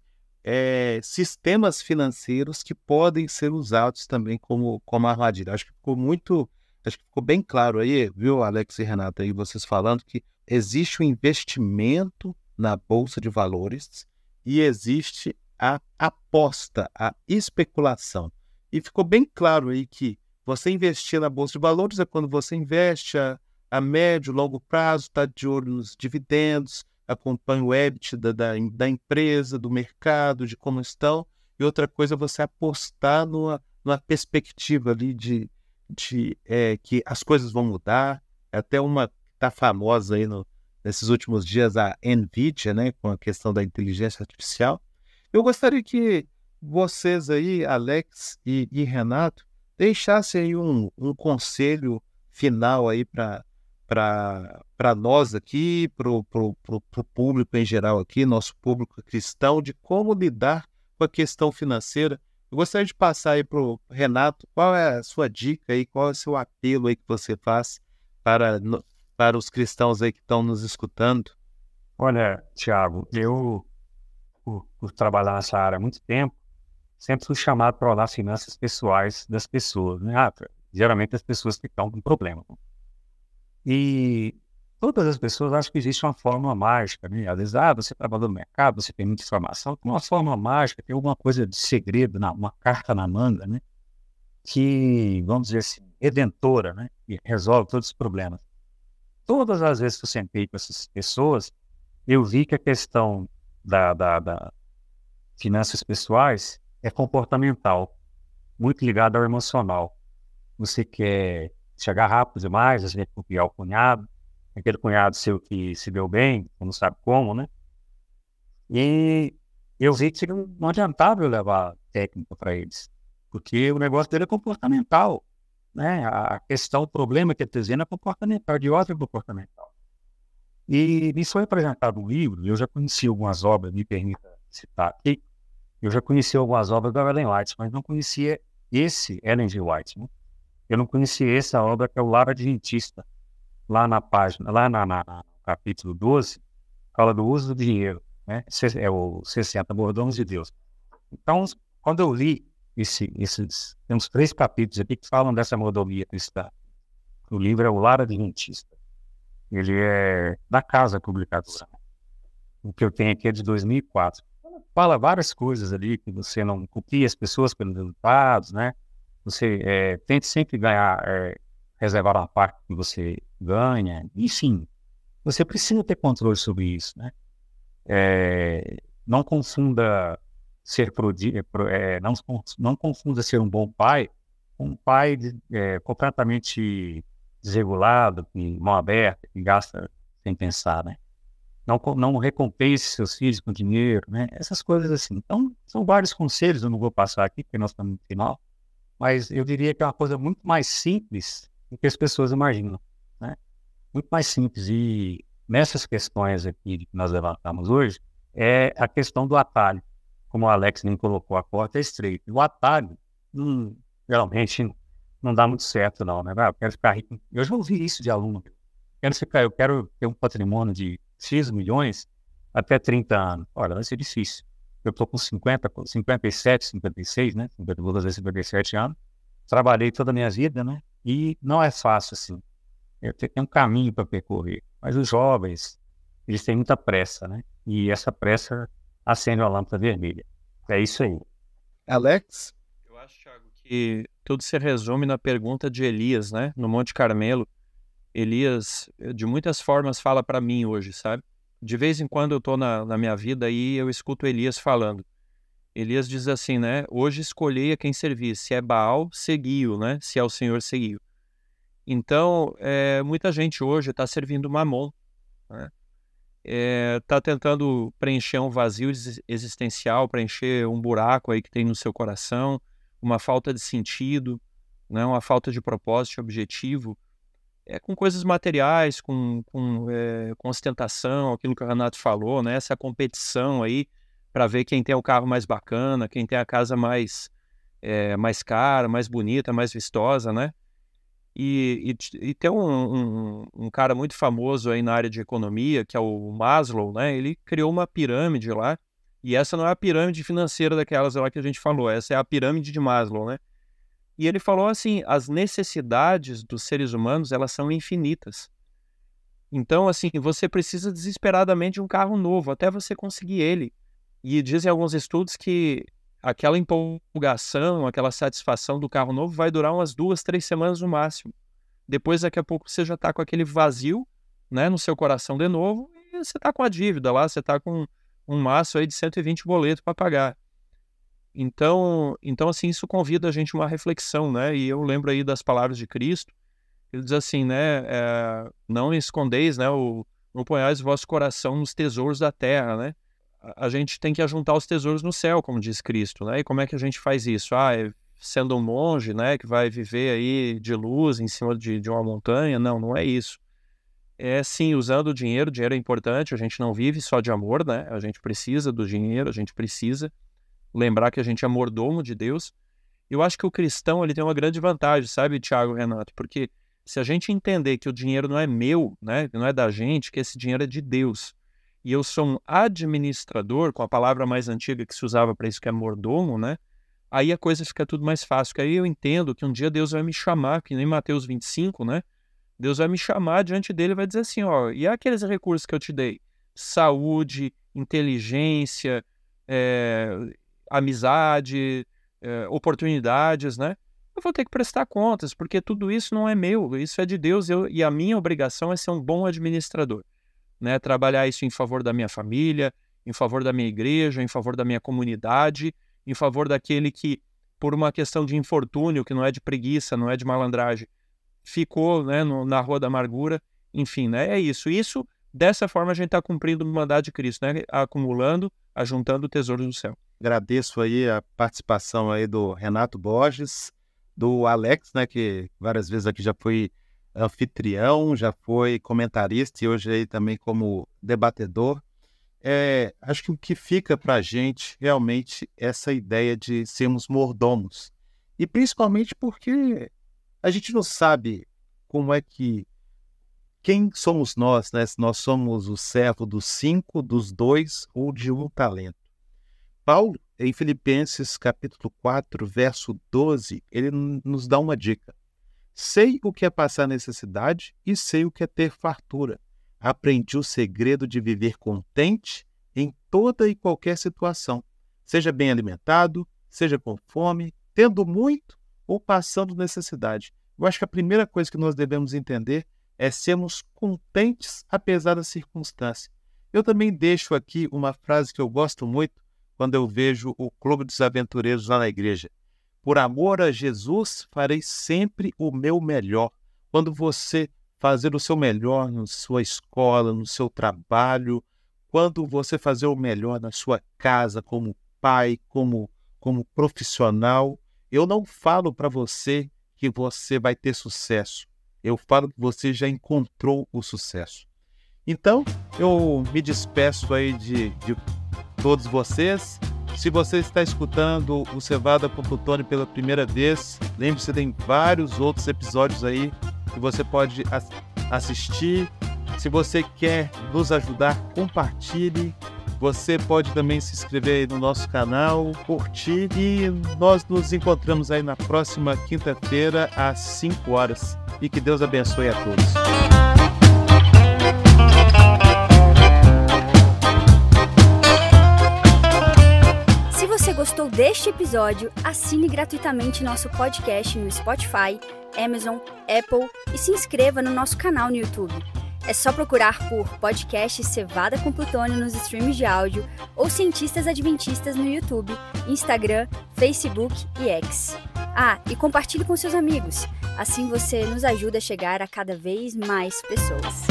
sistemas financeiros que podem ser usados também como armadilha. Acho que ficou bem claro aí, viu, Alex e Renato, aí vocês falando que existe o investimento na Bolsa de Valores e existe a aposta, a especulação. E ficou bem claro aí que você investir na Bolsa de Valores é quando você investe a médio, longo prazo, está de olho nos dividendos, acompanha o EBIT da empresa, do mercado, de como estão. E outra coisa é você apostar numa perspectiva ali de que as coisas vão mudar. É até uma que está famosa aí nesses últimos dias, a NVIDIA, né, com a questão da inteligência artificial. Eu gostaria que vocês aí, Alex e Renato, deixassem aí um conselho final aí para nós aqui, para o público em geral aqui, nosso público cristão, de como lidar com a questão financeira. Eu gostaria de passar aí para o Renato, qual é a sua dica aí, qual é o seu apelo aí que você faz para os cristãos aí que estão nos escutando? Olha, Thiago, eu, por trabalhar nessa área há muito tempo, sempre fui chamado para olhar as finanças pessoais das pessoas, né? Geralmente as pessoas que estão com problema. E todas as pessoas acham que existe uma fórmula mágica, né? Às vezes, você trabalhou no mercado, você tem muita informação, tem uma fórmula mágica, tem alguma coisa de segredo, uma carta na manga, né? que, vamos dizer assim, redentora, né? E resolve todos os problemas. Todas as vezes que eu sentei com essas pessoas, eu vi que a questão da finanças pessoais é comportamental, muito ligada ao emocional. Você quer chegar rápido demais, você quer copiar o cunhado, aquele cunhado seu que se deu bem, não sabe como, né? E eu vi que não adiantava eu levar técnica para eles, porque o negócio dele é comportamental, né? A questão, o problema que ele está dizendo é comportamental, de ordem comportamental. E me foi apresentado um livro, eu já conheci algumas obras, me permita citar aqui, eu já conheci algumas obras da Ellen White, mas não conhecia esse Ellen G. White, né? Eu não conhecia essa obra que é o Lar Adventista, lá na página, no capítulo 12, fala do uso do dinheiro, né? É o 60 Mordomos de Deus. Então, quando eu li temos 3 capítulos aqui que falam dessa mordomia cristã. O livro é o Lar Adventista. Ele é da Casa Publicadora. O que eu tenho aqui é de 2004. Fala várias coisas ali, que você não copia as pessoas pelos resultados, né? Você tente sempre ganhar, reservar uma parte que você ganha. Enfim, você precisa ter controle sobre isso, né? Não confunda não confunda ser um bom pai com um pai completamente desregulado, com mão aberta, que gasta sem pensar, né? Não recompense seus filhos com dinheiro, né? Essas coisas assim. Então, são vários conselhos, eu não vou passar aqui, porque nós estamos no final, mas eu diria que é uma coisa muito mais simples do que as pessoas imaginam, né? Muito mais simples. E nessas questões aqui que nós levantamos hoje, é a questão do atalho. Como o Alex nem colocou, a porta é estreita. O atalho, geralmente, não dá muito certo, não, né? Eu quero ficar rico. Eu já ouvi isso de aluno. Eu quero ter um patrimônio de X milhões até 30 anos. Olha, vai ser difícil. Eu estou com 57, 56, né? Vou fazer 57 anos. Trabalhei toda a minha vida, né? E não é fácil, assim. Eu tenho um caminho para percorrer. Mas os jovens, eles têm muita pressa, né? E essa pressa acende uma lâmpada vermelha. É isso aí. Alex? Eu acho, Thiago, que tudo se resume na pergunta de Elias, né? No Monte Carmelo. Elias, de muitas formas, fala para mim hoje, sabe? De vez em quando eu estou na minha vida e eu escuto Elias falando. Elias diz assim, né? Hoje escolhei a quem servir. Se é Baal, segui-o, né? Se é o Senhor, segui-o. Então, muita gente hoje está servindo Mamon, né? Está tentando preencher um vazio existencial, preencher um buraco aí que tem no seu coração, uma falta de sentido, né? Uma falta de propósito, objetivo. Com coisas materiais, com ostentação, aquilo que o Renato falou, né? Essa competição aí para ver quem tem o carro mais bacana, quem tem a casa mais cara, mais bonita, mais vistosa, né? E tem um cara muito famoso aí na área de economia, que é o Maslow, né? Ele criou uma pirâmide lá, e essa não é a pirâmide financeira daquelas lá que a gente falou, essa é a pirâmide de Maslow, né? E ele falou assim, as necessidades dos seres humanos, elas são infinitas. Então, assim, você precisa desesperadamente de um carro novo, até você conseguir ele. E dizem alguns estudos que aquela empolgação, aquela satisfação do carro novo vai durar umas 2, 3 semanas no máximo. Depois, daqui a pouco, você já está com aquele vazio, né, no seu coração de novo, e você está com a dívida lá, você está com um maço aí de 120 boletos para pagar. Então, assim, isso convida a gente a uma reflexão, né? E eu lembro aí das palavras de Cristo. Ele diz assim, né? Não escondeis, né? Não ponhais o vosso coração nos tesouros da terra, né? A gente tem que ajuntar os tesouros no céu, como diz Cristo, né? E como é que a gente faz isso? Sendo um monge, né? Que vai viver aí de luz em cima de uma montanha? Não, não é isso. Sim, usando o dinheiro é importante. A gente não vive só de amor, né? A gente precisa do dinheiro, a gente precisa lembrar que a gente é mordomo de Deus. Eu acho que o cristão ele tem uma grande vantagem, sabe, Thiago, Renato? Porque se a gente entender que o dinheiro não é meu, né, não é da gente, que esse dinheiro é de Deus, e eu sou um administrador, com a palavra mais antiga que se usava para isso, que é mordomo, né? Aí a coisa fica tudo mais fácil, porque aí eu entendo que um dia Deus vai me chamar, que nem Mateus 25, né? Deus vai me chamar diante dele e vai dizer assim, ó, e aqueles recursos que eu te dei? Saúde, inteligência, amizade, oportunidades, né? vou ter que prestar contas, porque tudo isso não é meu, isso é de Deus, e a minha obrigação é ser um bom administrador, né? Trabalhar isso em favor da minha família, em favor da minha igreja, em favor da minha comunidade, em favor daquele que, por uma questão de infortúnio, que não é de preguiça, não é de malandragem, ficou, né, na rua da amargura, enfim, né? É isso. Isso, dessa forma, a gente está cumprindo o mandato de Cristo, né? Acumulando, ajuntando tesouros do céu. Agradeço aí a participação aí do Renato Borges, do Alex, né, que várias vezes aqui já foi anfitrião, já foi comentarista e hoje aí também como debatedor. Acho que o que fica para a gente realmente é essa ideia de sermos mordomos. E principalmente porque a gente não sabe como é que... Quem somos nós, né? Se nós somos o servo dos 5, dos 2 ou de 1 talento. Paulo, em Filipenses capítulo 4, verso 12, ele nos dá uma dica. Sei o que é passar necessidade e sei o que é ter fartura. Aprendi o segredo de viver contente em toda e qualquer situação. Seja bem alimentado, seja com fome, tendo muito ou passando necessidade. Eu acho que a primeira coisa que nós devemos entender é sermos contentes apesar da circunstância. Eu também deixo aqui uma frase que eu gosto muito quando eu vejo o Clube dos Aventureiros lá na igreja. Por amor a Jesus, farei sempre o meu melhor. Quando você fazer o seu melhor na sua escola, no seu trabalho, quando você fazer o melhor na sua casa, como pai, como profissional, eu não falo para você que você vai ter sucesso. Eu falo que você já encontrou o sucesso. Então, eu me despeço aí de todos vocês. Se você está escutando o Cevada com Plutônio pela primeira vez, lembre-se, tem vários outros episódios aí que você pode assistir. Se você quer nos ajudar, compartilhe. Você pode também se inscrever aí no nosso canal, curtir, e nós nos encontramos aí na próxima quinta-feira às 5 horas. E que Deus abençoe a todos. Se você gostou deste episódio, assine gratuitamente nosso podcast no Spotify, Amazon, Apple e se inscreva no nosso canal no YouTube. É só procurar por podcast Cevada com Plutônio nos streams de áudio ou Cientistas Adventistas no YouTube, Instagram, Facebook e X. E compartilhe com seus amigos. Assim você nos ajuda a chegar a cada vez mais pessoas.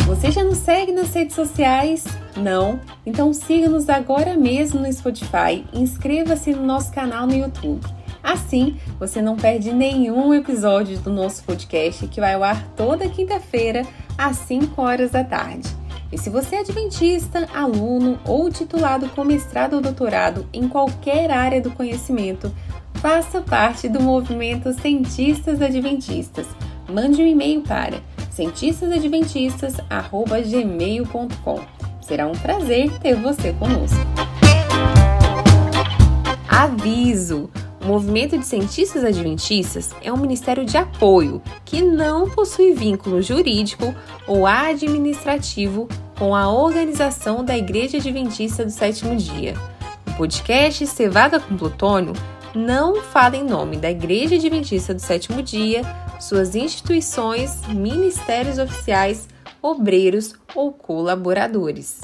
Você já nos segue nas redes sociais? Não? Então siga-nos agora mesmo no Spotify e inscreva-se no nosso canal no YouTube. Assim, você não perde nenhum episódio do nosso podcast que vai ao ar toda quinta-feira às 5 horas da tarde. E se você é adventista, aluno ou titulado com mestrado ou doutorado em qualquer área do conhecimento, faça parte do movimento Cientistas Adventistas. Mande um e-mail para cientistasadventistas@gmail.com. Será um prazer ter você conosco. Aviso! O Movimento de Cientistas Adventistas é um ministério de apoio que não possui vínculo jurídico ou administrativo com a organização da Igreja Adventista do Sétimo Dia. O podcast Cevada com Plutônio não fala em nome da Igreja Adventista do Sétimo Dia, suas instituições, ministérios oficiais, obreiros ou colaboradores.